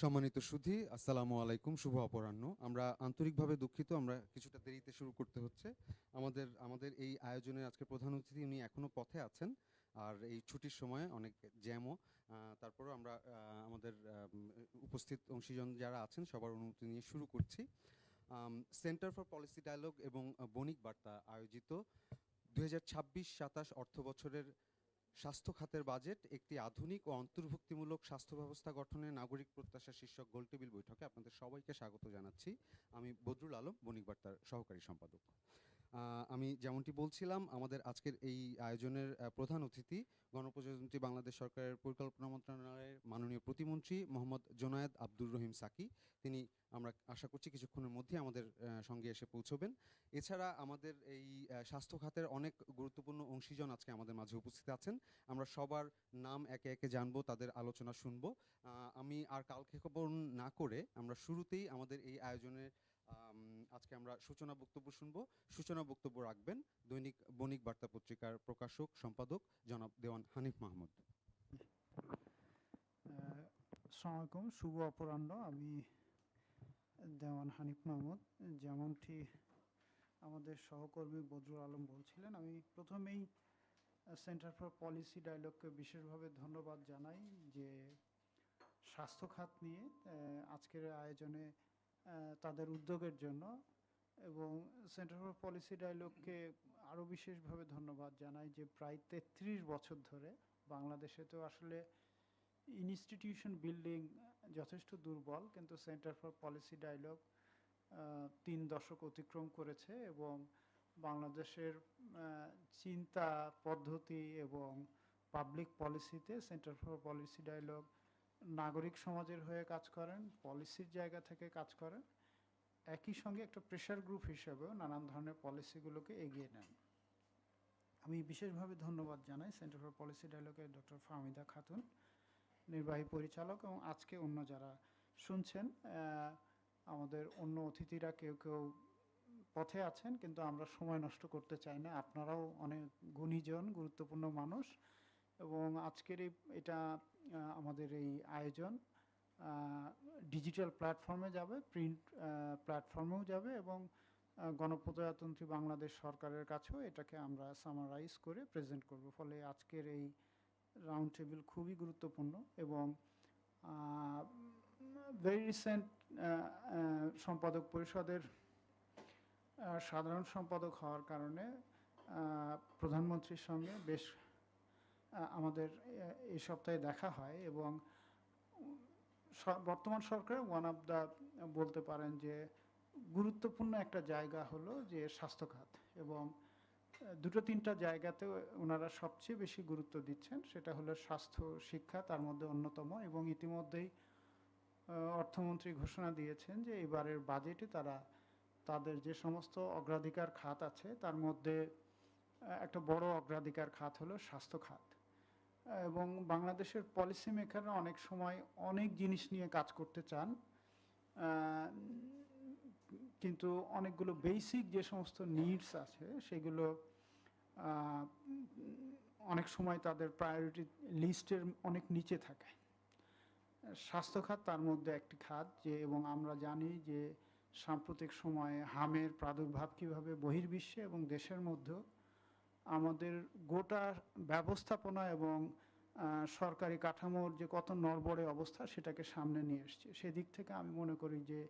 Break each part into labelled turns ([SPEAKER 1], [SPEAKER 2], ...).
[SPEAKER 1] সম্মানিত সুধী, আসসালামু আলাইকুম, শুভ অপরাহ্ন। আমরা আন্তরিকভাবে দুঃখিত, আমরা কিছুটা দেরিতে শুরু করতে হচ্ছে। আমাদের এই আয়োজনের আজকে প্রধান অতিথি উনি এখনো পথে আছেন। আর এই ছুটির সময়ে অনেক জ্যামও। তারপরেও আমরা আমাদের উপস্থিত অংশীজন যারা আছেন সবার অনুমতি নিয়ে শুরু করছি। সেন্টার ফর পলিসি ডায়ালগ এবং বণিক বার্তা আয়োজিত 2026-27 অর্থবছরের স্বাস্থ্য খাতের বাজেট একটি আধুনিক ও অন্তর্ভুক্তিমূলক স্বাস্থ্য ব্যবস্থা গঠনে নাগরিক প্রত্যাশা শীর্ষক গোলটেবিল বৈঠকে আপনাদের সবাইকে স্বাগত জানাচ্ছি। আমি বদরুল আলম, বণিক বার্তার সহকারী সম্পাদক। আমি যেমনটি বলছিলাম, আমাদের আজকের এই আয়োজনের প্রধান অতিথি গণপ্রজাতন্ত্রী বাংলাদেশ সরকারের পরিকল্পনা মন্ত্রণালয়ের মাননীয় প্রতিমন্ত্রী মোহাম্মদ জোনায়েদ আব্দুর রহিম সাকি। তিনি, আমরা আশা করছি, কিছুক্ষণের মধ্যে আমাদের সঙ্গে এসে পৌঁছবেন। এছাড়া আমাদের এই স্বাস্থ্য খাতের অনেক গুরুত্বপূর্ণ অংশীজন আজকে আমাদের মাঝে উপস্থিত আছেন। আমরা সবার নাম একে একে জানবো, তাদের আলোচনা শুনবো। আমি আর কালক্ষেপণ না করে আমরা শুরুতেই আমাদের এই আয়োজনের আজকে আমরা সূচনা বক্তব্য শুনবো। সূচনা বক্তব্য রাখবেন দৈনিক বণিক বার্তা পত্রিকার প্রকাশক সম্পাদক জনাব দেওয়ান হানিফ মাহমুদ।
[SPEAKER 2] আসসালামু আলাইকুম, শুভ অপরাহ্ন। আমি দেওয়ান হানিফ মাহমুদ। যেমনটি আমাদের সহকর্মী বদরুল আলম বলছিলেন, আমি প্রথমেই সেন্টার ফর পলিসি ডায়ালগকে বিশেষভাবে ধন্যবাদ জানাই যে স্বাস্থ্য খাত নিয়ে আজকের আয়োজনে তাদের উদ্যোগের জন্য, এবং সেন্টার ফর পলিসি ডায়ালগকে আরও বিশেষভাবে ধন্যবাদ জানাই যে প্রায় 33 বছর ধরে বাংলাদেশে তো আসলে ইনস্টিটিউশন বিল্ডিং যথেষ্ট দুর্বল, কিন্তু সেন্টার ফর পলিসি ডায়ালগ 3 দশক অতিক্রম করেছে এবং বাংলাদেশের চিন্তা পদ্ধতি এবং পাবলিক পলিসিতে সেন্টার ফর পলিসি ডায়ালগ নাগরিক সমাজের হয়ে কাজ করেন, পলিসির জায়গা থেকে কাজ করেন, একই সঙ্গে একটা প্রেশার গ্রুপ হিসেবেও নানান ধরনের পলিসিগুলোকে এগিয়ে নেন। আমি বিশেষভাবে ধন্যবাদ জানাই সেন্টার ফর পলিসি ডায়ালগের ডক্টর ফাহমিদা খাতুন, নির্বাহী পরিচালক, এবং আজকে অন্য যারা শুনছেন, আমাদের অন্য অতিথিরা কেউ কেউ পথে আছেন, কিন্তু আমরা সময় নষ্ট করতে চাই না। আপনারাও অনেক গুণীজন, গুরুত্বপূর্ণ মানুষ, এবং আজকের এটা আমাদের এই আয়োজন ডিজিটাল প্ল্যাটফর্মে যাবে, প্রিন্ট প্ল্যাটফর্মেও যাবে, এবং গণপ্রজাতন্ত্রী বাংলাদেশ সরকারের কাছেও এটাকে আমরা সামারাইজ করে প্রেজেন্ট করব। ফলে আজকের এই রাউন্ড টেবিল খুবই গুরুত্বপূর্ণ। এবং ভেরি রিসেন্ট সম্পাদক পরিষদের সাধারণ সম্পাদক হওয়ার কারণে প্রধানমন্ত্রীর সঙ্গে বেশ আমাদের এই সপ্তাহে দেখা হয়, এবং বর্তমান সরকার ওয়ান অফ দ্য, বলতে পারেন যে গুরুত্বপূর্ণ একটা জায়গা হলো যে স্বাস্থ্য খাত, এবং দুটো তিনটা জায়গাতে ওনারা সবচেয়ে বেশি গুরুত্ব দিচ্ছেন। সেটা হলো স্বাস্থ্য, শিক্ষা তার মধ্যে অন্যতম, এবং ইতিমধ্যেই অর্থমন্ত্রী ঘোষণা দিয়েছেন যে এবারের বাজেটে তারা তাদের যে সমস্ত অগ্রাধিকার খাত আছে তার মধ্যে একটা বড় অগ্রাধিকার খাত হলো স্বাস্থ্য খাত। এবং বাংলাদেশের পলিসি মেকাররা অনেক সময় অনেক জিনিস নিয়ে কাজ করতে চান, কিন্তু অনেকগুলো বেসিক যে সমস্ত নিডস আছে সেগুলো অনেক সময় তাদের প্রায়োরিটি লিস্টের অনেক নিচে থাকে। স্বাস্থ্য খাত তার মধ্যে একটি খাত, যে এবং আমরা জানি যে সাম্প্রতিক সময়ে হামের প্রাদুর্ভাব কীভাবে বহির্বিশ্বে এবং দেশের মধ্যেও আমাদের গোটা ব্যবস্থাপনা এবং সরকারি কাঠামোর যে কত নড়বড়ে অবস্থা সেটাকে সামনে নিয়ে এসছে। সেদিক থেকে আমি মনে করি যে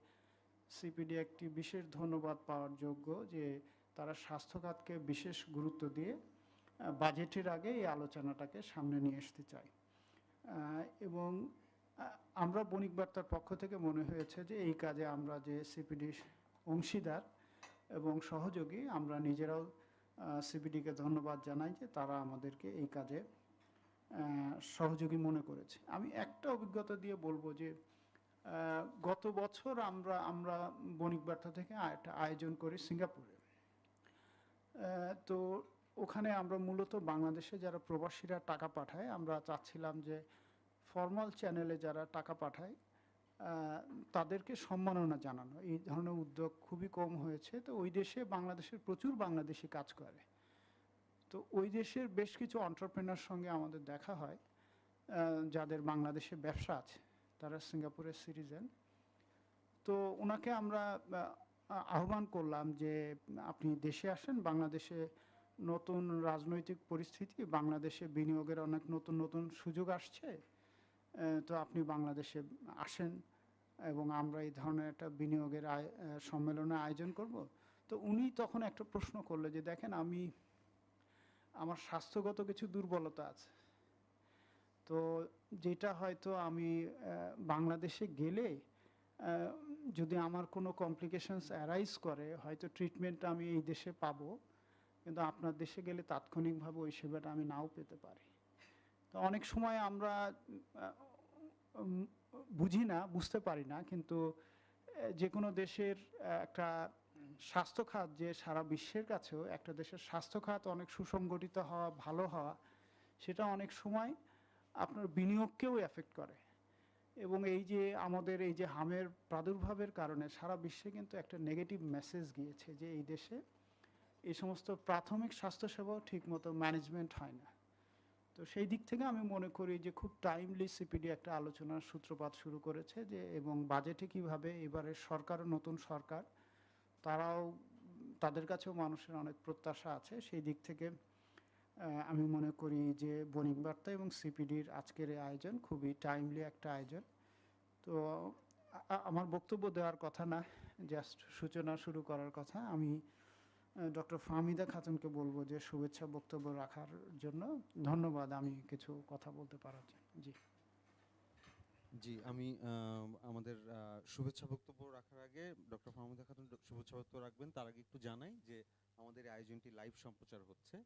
[SPEAKER 2] সিপিডি একটি বিশেষ ধন্যবাদ পাওয়ার যোগ্য, যে তারা স্বাস্থ্য খাতকে বিশেষ গুরুত্ব দিয়ে বাজেটের আগে এই আলোচনাটাকে সামনে নিয়ে আসতে চাই। এবং আমরা বণিক বার্তার পক্ষ থেকে মনে হয়েছে যে এই কাজে আমরা যে সিপিডি অংশীদার এবং সহযোগী, আমরা নিজেরাও সিপিডিকে ধন্যবাদ জানাই যে তারা আমাদেরকে এই কাজে সহযোগী মনে করেছে। আমি একটা অভিজ্ঞতা দিয়ে বলবো যে গত বছর আমরা বণিক বার্তা থেকে একটা আয়োজন করি সিঙ্গাপুরে। তো ওখানে আমরা মূলত বাংলাদেশে যারা প্রবাসীরা টাকা পাঠায়, আমরা চাচ্ছিলাম যে ফর্মাল চ্যানেলে যারা টাকা পাঠায় তাদেরকে সম্মাননা জানানো। এই ধরনের উদ্যোগ খুবই কম হয়েছে। তো ওই দেশে বাংলাদেশের প্রচুর বাংলাদেশি কাজ করে, তো ওই দেশের বেশ কিছু এন্টারপ্রেনার সঙ্গে আমাদের দেখা হয় যাদের বাংলাদেশে ব্যবসা আছে। তারা সিঙ্গাপুরের সিটিজেন। তো ওনাকে আমরা আহ্বান করলাম যে আপনি দেশে আসেন, বাংলাদেশে নতুন রাজনৈতিক পরিস্থিতি, বাংলাদেশে বিনিয়োগের অনেক নতুন নতুন সুযোগ আসছে, তো আপনি বাংলাদেশে আসেন এবং আমরা এই ধরনের একটা বিনিয়োগের সম্মেলনের আয়োজন করব। তো উনি তখন একটা প্রশ্ন করলো যে দেখেন, আমার স্বাস্থ্যগত কিছু দুর্বলতা আছে, তো যেটা হয়তো আমি বাংলাদেশে গেলে যদি আমার কোনো কমপ্লিকেশনস অ্যারাইজ করে, হয়তো ট্রিটমেন্ট আমি এই দেশে পাবো, কিন্তু আপনার দেশে গেলে তাৎক্ষণিকভাবে ওই সেবাটা আমি নাও পেতে পারি। তো অনেক সময় আমরা বুঝি না, বুঝতে পারি না, কিন্তু যে কোনো দেশের একটা স্বাস্থ্য খাত, যে সারা বিশ্বের কাছেও একটা দেশের স্বাস্থ্য খাত অনেক সুসংগঠিত হওয়া, ভালো হওয়া, সেটা অনেক সময় আপনার বিনিয়োগকেও এফেক্ট করে। এবং এই যে আমাদের এই যে হামের প্রাদুর্ভাবের কারণে সারা বিশ্বে কিন্তু একটা নেগেটিভ মেসেজ গিয়েছে যে এই দেশে এই সমস্ত প্রাথমিক স্বাস্থ্যসেবাও ঠিকমতো ম্যানেজমেন্ট হয় না। তো সেই দিক থেকে আমি মনে করি যে খুব টাইমলি সিপিডি একটা আলোচনার সূত্রপাত শুরু করেছে, যে এবং বাজেটে কিভাবে এবারের সরকারও নতুন সরকার, তারাও তাদের কাছেও মানুষের অনেক প্রত্যাশা আছে। সেই দিক থেকে আমি মনে করি যে বণিক বার্তা এবং সিপিডির আজকের এই আয়োজন খুবই টাইমলি একটা আয়োজন। তো আমার বক্তব্য দেওয়ার কথা না, জাস্ট সূচনা শুরু করার কথা। আমি ডক্টর ফাহমিদা খাতুনকে বলবো যে শুভেচ্ছা বক্তব্য রাখার জন্য। ধন্যবাদ আমি কিছু কথা বলতে পারার জন্য। জি
[SPEAKER 1] জি, আমি আমাদের শুভেচ্ছা বক্তব্য রাখার আগে ডক্টর ফাহমিদা খাতুন শুভেচ্ছা বক্তব্য রাখবেন, তার আগে একটু জানাই যে আমাদের এই আয়োজনটি লাইভ সম্প্রচার হচ্ছে।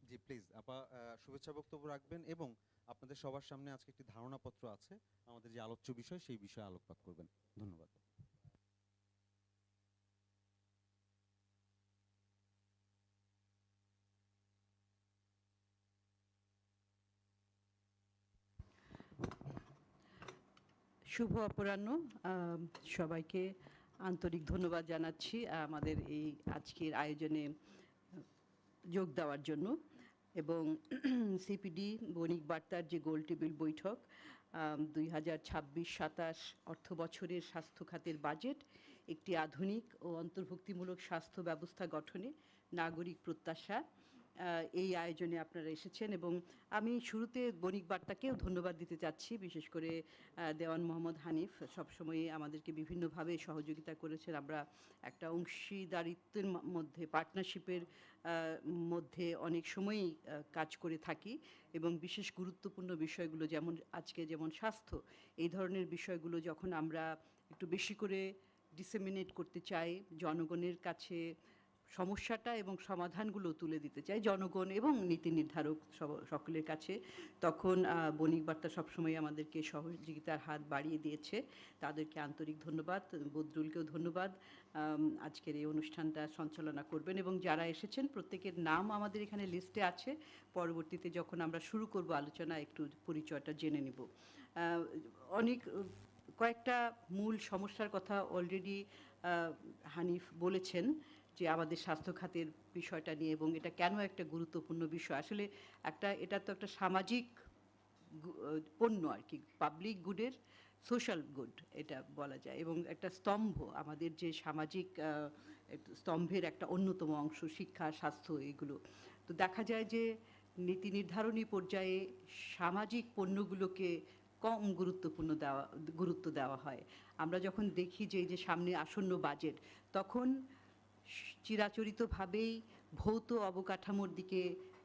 [SPEAKER 1] জি প্লিজ আপা শুভেচ্ছা বক্তব্য রাখবেন এবং আপনাদের সবার সামনে আজকে একটি ধারণাপত্র আছে, আমাদের যে আলোচ্য বিষয় সেই বিষয়ে আলোকপাত করবেন। ধন্যবাদ।
[SPEAKER 3] শুভ অপরাহ্ন। সবাইকে আন্তরিক ধন্যবাদ জানাচ্ছি আমাদের এই আজকের আয়োজনে যোগ দেওয়ার জন্য। এবং সিপিডি বণিক বার্তার যে গোল টেবিল বৈঠক 2026-27 অর্থ বছরের স্বাস্থ্য খাতের বাজেট, একটি আধুনিক ও অন্তর্ভুক্তিমূলক স্বাস্থ্য ব্যবস্থা গঠনে নাগরিক প্রত্যাশা, এই আয়োজনে আপনারা এসেছেন। এবং আমি শুরুতে বণিক বার্তাকেও ধন্যবাদ দিতে চাচ্ছি, বিশেষ করে দেওয়ান মোহাম্মদ হানিফ সবসময় আমাদেরকে বিভিন্নভাবে সহযোগিতা করেছেন। আমরা একটা অংশীদারিত্বের মধ্যে, পার্টনারশিপের মধ্যে অনেক সময়ই কাজ করে থাকি এবং বিশেষ গুরুত্বপূর্ণ বিষয়গুলো যেমন আজকে যেমন স্বাস্থ্য, এই ধরনের বিষয়গুলো যখন আমরা একটু বেশি করে ডিসেমিনেট করতে চাই, জনগণের কাছে সমস্যাটা এবং সমাধানগুলো তুলে দিতে চাই, জনগণ এবং নীতি নির্ধারক সকলের কাছে, তখন বণিক বার্তা সবসময় আমাদেরকে সহযোগিতার হাত বাড়িয়ে দিয়েছে। তাদেরকে আন্তরিক ধন্যবাদ। বদরুলকেও ধন্যবাদ, আজকের এই অনুষ্ঠানটা সঞ্চালনা করবেন। এবং যারা এসেছেন প্রত্যেকের নাম আমাদের এখানে লিস্টে আছে, পরবর্তীতে যখন আমরা শুরু করব আলোচনা একটু পরিচয়টা জেনে নেব। কয়েকটা মূল সমস্যার কথা অলরেডি হানিফ বলেছেন যে আমাদের স্বাস্থ্য খাতের বিষয়টা নিয়ে, এবং এটা কেন একটা গুরুত্বপূর্ণ বিষয়। আসলে এটা তো একটা সামাজিক পণ্য আর কি, পাবলিক গুডের সোশ্যাল গুড এটা বলা যায়, এবং একটা স্তম্ভ, আমাদের যে সামাজিক স্তম্ভের একটা অন্যতম অংশ শিক্ষা, স্বাস্থ্য, এগুলো। তো দেখা যায় যে নীতি নির্ধারণী পর্যায়ে সামাজিক পণ্যগুলোকে কম গুরুত্ব দেওয়া হয়। আমরা যখন দেখি যে এই যে সামনে আসন্ন বাজেট, তখন চিরাচরিতভাবেই ভৌত অবকাঠামোর দিকে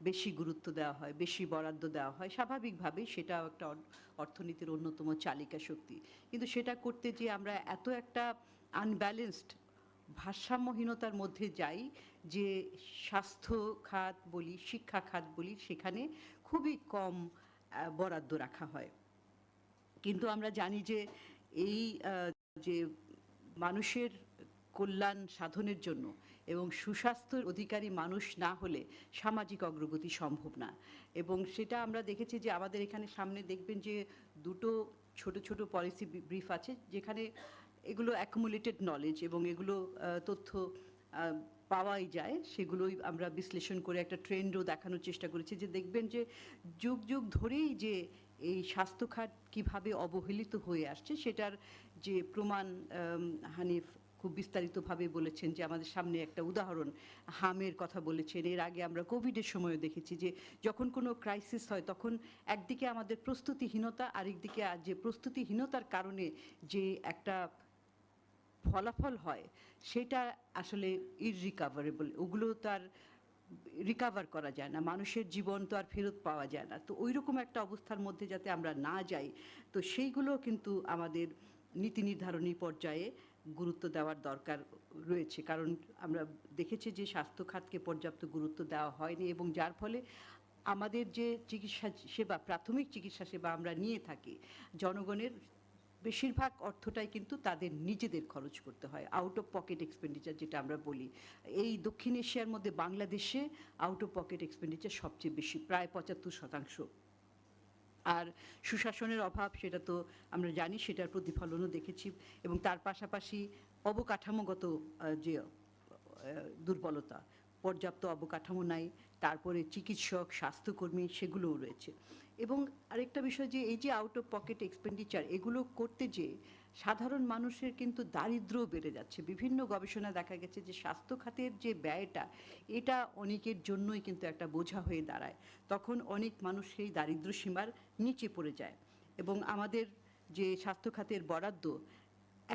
[SPEAKER 3] বেশি গুরুত্ব দেওয়া হয়, বেশি বরাদ্দ দেওয়া হয়। স্বাভাবিকভাবেই সেটাও একটা অর্থনীতির অন্যতম চালিকা শক্তি। কিন্তু সেটা করতে যে আমরা এত একটা আনব্যালেন্সড, ভারসাম্যহীনতার মধ্যে যাই যে স্বাস্থ্য খাত বলি, শিক্ষা খাত বলি, সেখানে খুবই কম বরাদ্দ রাখা হয়। কিন্তু আমরা জানি যে এই যে মানুষের কল্যাণ সাধনের জন্য এবং সুস্বাস্থ্যের অধিকারী মানুষ না হলে সামাজিক অগ্রগতি সম্ভব না। এবং সেটা আমরা দেখেছি যে আমাদের এখানে সামনে দেখবেন যে দুটো ছোট ছোট পলিসি ব্রিফ আছে, যেখানে এগুলো অ্যাকুমুলেটেড নলেজ এবং এগুলো তথ্য পাওয়াই যায়, সেগুলোই আমরা বিশ্লেষণ করে একটা ট্রেন্ডও দেখানোর চেষ্টা করেছি। যে দেখবেন যে যুগ যুগ ধরেই যে এই স্বাস্থ্যখাত কিভাবে অবহেলিত হয়ে আসছে সেটার যে প্রমাণ হানিফ খুব বিস্তারিতভাবে বলেছেন, যে আমাদের সামনে একটা উদাহরণ হামের কথা বলেছেন। এর আগে আমরা কোভিডের সময়ও দেখেছি যে যখন কোনো ক্রাইসিস হয় তখন একদিকে আমাদের প্রস্তুতিহীনতা, আরেকদিকে যে প্রস্তুতিহীনতার কারণে যে একটা ফলাফল হয় সেটা আসলে ইররিকাভারেবল, ওগুলো তার রিকাভার করা যায় না, মানুষের জীবন তো আর ফেরত পাওয়া যায় না। তো ওই রকম একটা অবস্থার মধ্যে যাতে আমরা না যাই, তো সেইগুলো কিন্তু আমাদের নীতি নির্ধারণী পর্যায়ে গুরুত্ব দেওয়ার দরকার রয়েছে। কারণ আমরা দেখেছি যে স্বাস্থ্য খাতকে পর্যাপ্ত গুরুত্ব দেওয়া হয়নি, এবং যার ফলে আমাদের যে চিকিৎসা সেবা, প্রাথমিক চিকিৎসা সেবা আমরা নিয়ে থাকি, জনগণের বেশিরভাগ অর্থটাই কিন্তু তাদের নিজেদের খরচ করতে হয়, আউট অফ পকেট এক্সপেন্ডিচার যেটা আমরা বলি। এই দক্ষিণ এশিয়ার মধ্যে বাংলাদেশে আউট অফ পকেট এক্সপেন্ডিচার সবচেয়ে বেশি, প্রায় ৭৫%। আর সুশাসনের অভাব, সেটা তো আমরা জানি, সেটার প্রতিফলনও দেখেছি। এবং তার পাশাপাশি অবকাঠামোগত যে দুর্বলতা, পর্যাপ্ত অবকাঠামো নাই, তারপরে চিকিৎসক, স্বাস্থ্যকর্মী, সেগুলোও রয়েছে। এবং আরেকটা বিষয় যে এই যে আউট অফ পকেট এক্সপেন্ডিচার, এগুলো করতে যে সাধারণ মানুষের কিন্তু দারিদ্র্যও বেড়ে যাচ্ছে। বিভিন্ন গবেষণা দেখা গেছে যে স্বাস্থ্য খাতের যে ব্যয়টা, এটা অনেকের জন্যই কিন্তু একটা বোঝা হয়ে দাঁড়ায়। তখন অনেক মানুষ সেই দারিদ্র্য সীমার নিচে পড়ে যায়। এবং আমাদের যে স্বাস্থ্য খাতের বরাদ্দ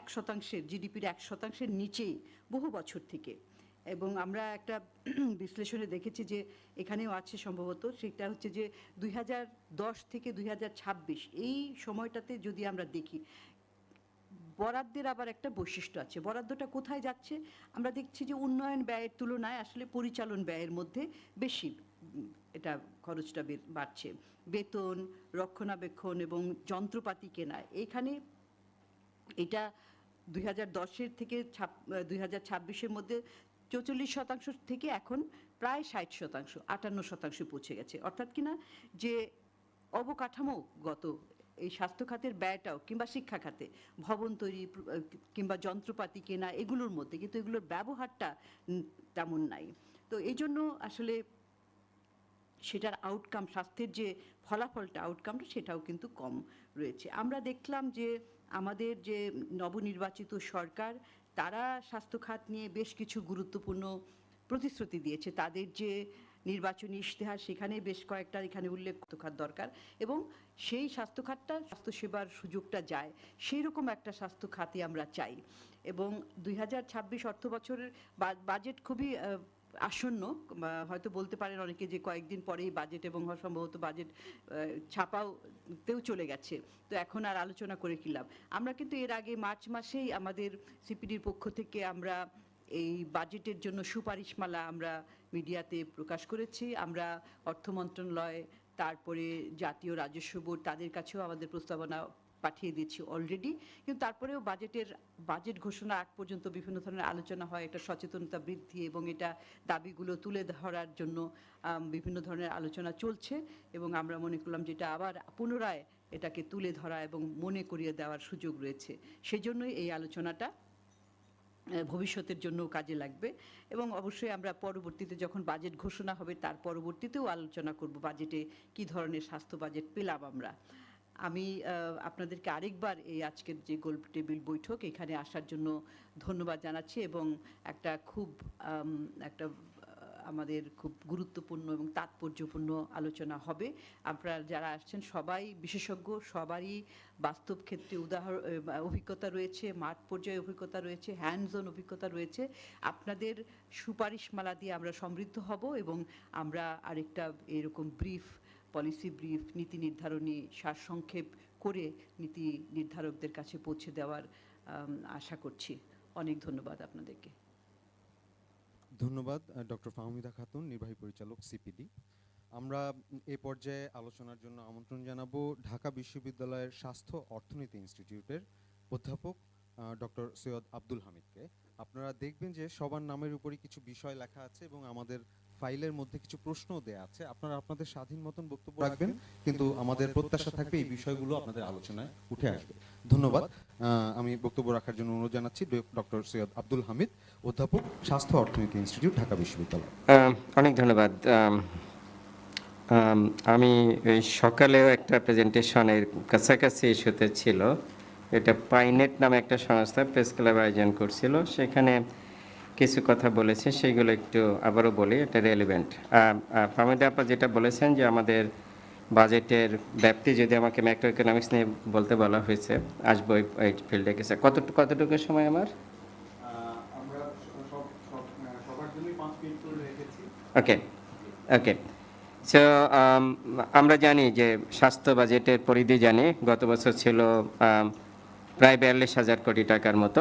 [SPEAKER 3] 1% জিডিপির 1% নিচেই বহু বছর থেকে। এবং আমরা একটা বিশ্লেষণে দেখেছি যে এখানেও আছে সম্ভবত, সেটা হচ্ছে যে 2010 থেকে 2026 এই সময়টাতে যদি আমরা দেখি, বরাদ্দের আবার একটা বৈশিষ্ট্য আছে। বরাদ্দটা কোথায় যাচ্ছে? আমরা দেখছি যে উন্নয়ন ব্যয়ের তুলনায় আসলে পরিচালন ব্যয়ের মধ্যে বেশি এটা খরচটা বাড়ছে। বেতন, রক্ষণাবেক্ষণ এবং যন্ত্রপাতি কেনা, এইখানে এটা 2010-এর থেকে 2026-এর মধ্যে 44% থেকে এখন প্রায় 60%, 58% পৌঁছে গেছে। অর্থাৎ কিনা যে অবকাঠামোগত এই স্বাস্থ্য খাতের ব্যয়টাও, কিংবা শিক্ষা খাতে ভবন তৈরি কিংবা যন্ত্রপাতি কেনা, এগুলোর মধ্যে কিন্তু এগুলোর ব্যবহারটা তেমন নাই। তো এই জন্য আসলে সেটার আউটকাম, স্বাস্থ্যের যে ফলাফলটা, আউটকামটা, সেটাও কিন্তু কম রয়েছে। আমরা দেখলাম যে আমাদের যে নবনির্বাচিত সরকার, তারা স্বাস্থ্য খাত নিয়ে বেশ কিছু গুরুত্বপূর্ণ প্রতিশ্রুতি দিয়েছে। তাদের যে নির্বাচনী ইশতেহার, সেখানে বেশ কয়েকটা এখানে উল্লেখ খাত দরকার, এবং সেই স্বাস্থ্য খাতটা, স্বাস্থ্যসেবার সুযোগটা যায় সেই রকম একটা স্বাস্থ্য খাতই আমরা চাই। এবং 2026 অর্থ বছরের বাজেট খুবই আসন্ন, হয়তো বলতে পারেন অনেকে যে কয়েকদিন পরেই বাজেট, এবং সম্ভবত বাজেট ছাপাওতেও চলে গেছে, তো এখন আর আলোচনা করে কি লাভ। আমরা কিন্তু এর আগে মার্চ মাসেই আমাদের সিপিডির পক্ষ থেকে আমরা এই বাজেটের জন্য সুপারিশমালা আমরা মিডিয়াতে প্রকাশ করেছি। আমরা অর্থ মন্ত্রণালয়, তারপরে জাতীয় রাজস্ব বোর্ড, তাদের কাছেও আমাদের প্রস্তাবনা পাঠিয়ে দিয়েছি অলরেডি। কিন্তু তারপরেও বাজেট ঘোষণা আগ পর্যন্ত বিভিন্ন ধরনের আলোচনা হয়, একটা সচেতনতা বৃদ্ধি এবং এটা দাবিগুলো তুলে ধরার জন্য বিভিন্ন ধরনের আলোচনা চলছে। এবং আমরা মনে করলাম যেটা আবার পুনরায় এটাকে তুলে ধরা এবং মনে করিয়ে দেওয়ার সুযোগ রয়েছে, সেজন্যই এই আলোচনাটা ভবিষ্যতের জন্য কাজে লাগবে। এবং অবশ্যই আমরা পরবর্তীতে যখন বাজেট ঘোষণা হবে, তার পরবর্তীতেও আলোচনা করব বাজেটে কি ধরনের স্বাস্থ্য বাজেট পেলাম আমরা। আমি আপনাদেরকে আরেকবার এই আজকের যে গোল টেবিল বৈঠক, এখানে আসার জন্য ধন্যবাদ জানাচ্ছি। এবং একটা আমাদের খুব গুরুত্বপূর্ণ এবং তাৎপর্যপূর্ণ আলোচনা হবে। আপনারা যারা আসছেন সবাই বিশেষজ্ঞ, সবারই বাস্তব ক্ষেত্রে অভিজ্ঞতা রয়েছে, মাঠ পর্যায়ে অভিজ্ঞতা রয়েছে, হ্যান্ডস অন অভিজ্ঞতা রয়েছে। আপনাদের সুপারিশমালা দিয়ে আমরা সমৃদ্ধ হব, এবং আমরা আরেকটা এরকম পলিসি ব্রিফ, নীতি নির্ধারণী সারসংক্ষেপ করে নীতি নির্ধারকদের কাছে পৌঁছে দেওয়ার আশা করছি। অনেক ধন্যবাদ আপনাদেরকে।
[SPEAKER 1] ধন্যবাদ ডক্টর ফাহমিদা খাতুন, নির্বাহী পরিচালক, সিপিডি। আমরা এ পর্যায়ে আলোচনার জন্য আমন্ত্রণ জানাবো ঢাকা বিশ্ববিদ্যালয়ের স্বাস্থ্য অর্থনীতি ইনস্টিটিউটের অধ্যাপক ডক্টর সৈয়দ আব্দুল হামিদকে। আপনারা দেখবেন যে সবার নামের উপরই কিছু বিষয় লেখা আছে, এবং আমাদের ফাইলের মধ্যে কিছু প্রশ্নও দেয়া আছে। আপনারা আপনাদের স্বাধীন মতন বক্তব্য রাখবেন, কিন্তু আমাদের প্রত্যাশা থাকবে এই বিষয়গুলো আপনাদের আলোচনায় উঠে আসবে। ধন্যবাদ। আমি বক্তব্য রাখার জন্য অনুরোধ জানাচ্ছি ডক্টর সৈয়দ আব্দুল হামিদ, অধ্যাপক, স্বাস্থ্য অর্থনীতি ইনস্টিটিউট, ঢাকা বিশ্ববিদ্যালয়।
[SPEAKER 4] অনেক ধন্যবাদ। আমি এই সকালেও একটা প্রেজেন্টেশনের কাছাকাছি ইস্যুতে ছিল, এটা পাইনেট নামে একটা সংস্থা প্রেস ক্লাব আয়োজন করছিল, সেখানে কিছু কথা বলেছে, সেগুলো একটু আবারও বলি, এটা রেলিভেন্ট। ফাহমিদা আপা যেটা বলেছেন যে আমাদের বাজেটের ব্যাপ্তি, যদি আমাকে ম্যাক্রো ইকোনমিক্স নিয়ে বলতে বলা হয়েছে, আসবো এই ফিল্ডে গেছে। কতটুকু সময় আমার?
[SPEAKER 1] আমরা সবার জন্যই 5 মিনিট করে রেখেছি।
[SPEAKER 4] ওকে ওকে। সো আমরা জানি যে স্বাস্থ্য বাজেটের পরিধি জানি, গত বছর ছিল প্রায় 42,000 কোটি টাকার মতো।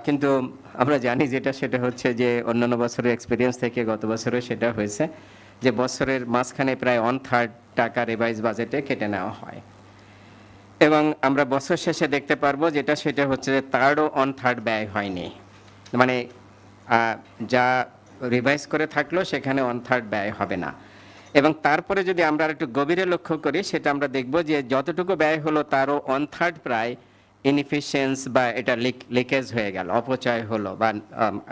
[SPEAKER 4] কিন্তু আমরা জানি সেটা হচ্ছে যে অন্যান্য বছরের এক্সপিরিয়েন্স থেকে গত বছরে সেটা হয়েছে যে বছরের মাঝখানে প্রায় 1/3 টাকা রিভাইজ বাজেটে কেটে নেওয়া হয়, এবং আমরা বছর শেষে দেখতে পারবো সেটা হচ্ছে যে তারও 1/3 ব্যয় হয়নি, মানে যা রিভাইজ করে থাকলো সেখানে 1/3 ব্যয় হবে না। এবং তারপরে যদি আমরা একটু গভীরে লক্ষ্য করি, সেটা আমরা দেখব যে যতটুকু ব্যয় হলো তারও 1/3 প্রায় ইনএফিশিয়েন্স বা এটা লিকেজ হয়ে গেল, অপচয় হলো বা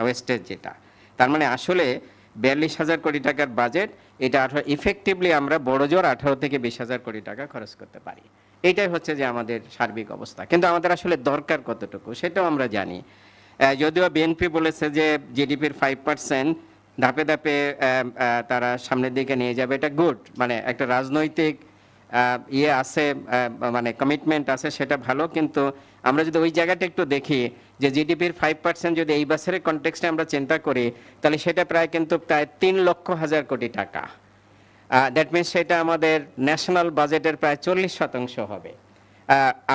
[SPEAKER 4] ওয়েস্টেজ যেটা। তার মানে আসলে 42,000 কোটি টাকার বাজেট, এটা ইফেক্টিভলি আমরা বড় জোর 18 থেকে 20,000 কোটি টাকা খরচ করতে পারি। এটাই হচ্ছে যে আমাদের সার্বিক অবস্থা। কিন্তু আমাদের আসলে দরকার কতটুকু সেটাও আমরা জানি। যদিও বিএনপি বলেছে যে জিডিপির 5% ধাপে ধাপে তারা সামনের দিকে নিয়ে যাবে, এটা গুড, মানে একটা রাজনৈতিক ইয়ে আছে, মানে কমিটমেন্ট আছে, সেটা ভালো। কিন্তু আমরা যদি ওই জায়গাটা একটু দেখি যে জিডিপির 5% যদি এই বছরের কনটেক্সটে আমরা চিন্তা করি, তাহলে সেটা প্রায় 3,00,000 কোটি টাকা। দ্যাট মিনস সেটা আমাদের ন্যাশনাল বাজেটের প্রায় 40% হবে।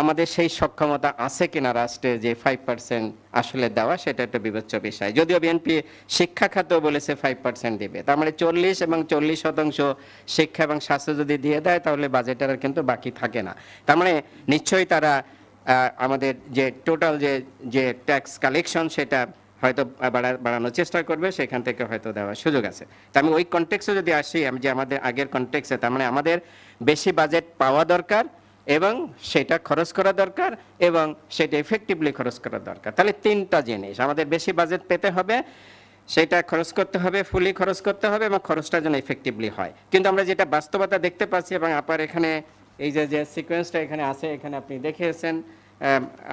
[SPEAKER 4] আমাদের সেই সক্ষমতা আছে কিনা রাষ্ট্রে যে 5% আসলে দেওয়া, সেটা একটা বিবেচ্য বিষয়। যদিও বিএনপি শিক্ষা খাতেও বলেছে 5% দিবে, তার মানে 40 এবং 40% শিক্ষা এবং স্বাস্থ্য যদি দিয়ে দেয়, তাহলে বাজেটের আর কিন্তু বাকি থাকে না। তার মানে নিশ্চয়ই তারা আমাদের যে টোটাল যে ট্যাক্স কালেকশন সেটা হয়তো বাড়ানোর চেষ্টা করবে, সেখান থেকে হয়তো দেওয়ার সুযোগ আছে। তা আমি ওই কনটেক্সে যদি আসি, আমি যে আমাদের আগের কনটেক্সে, তার মানে আমাদের বেশি বাজেট পাওয়া দরকার এবং সেটা খরচ করা দরকার এবং সেটা এফেক্টিভলি খরচ করা দরকার। তাহলে 3টা জিনিস আমাদের, বেশি বাজেট পেতে হবে, সেটা খরচ করতে হবে, ফুলি খরচ করতে হবে, এবং খরচটা যেন এফেক্টিভলি হয়। কিন্তু আমরা যেটা বাস্তবতা দেখতে পাচ্ছি, এবং আপার এখানে এই যে সিকোয়েন্সটা এখানে আছে, এখানে আপনি দেখেছেন,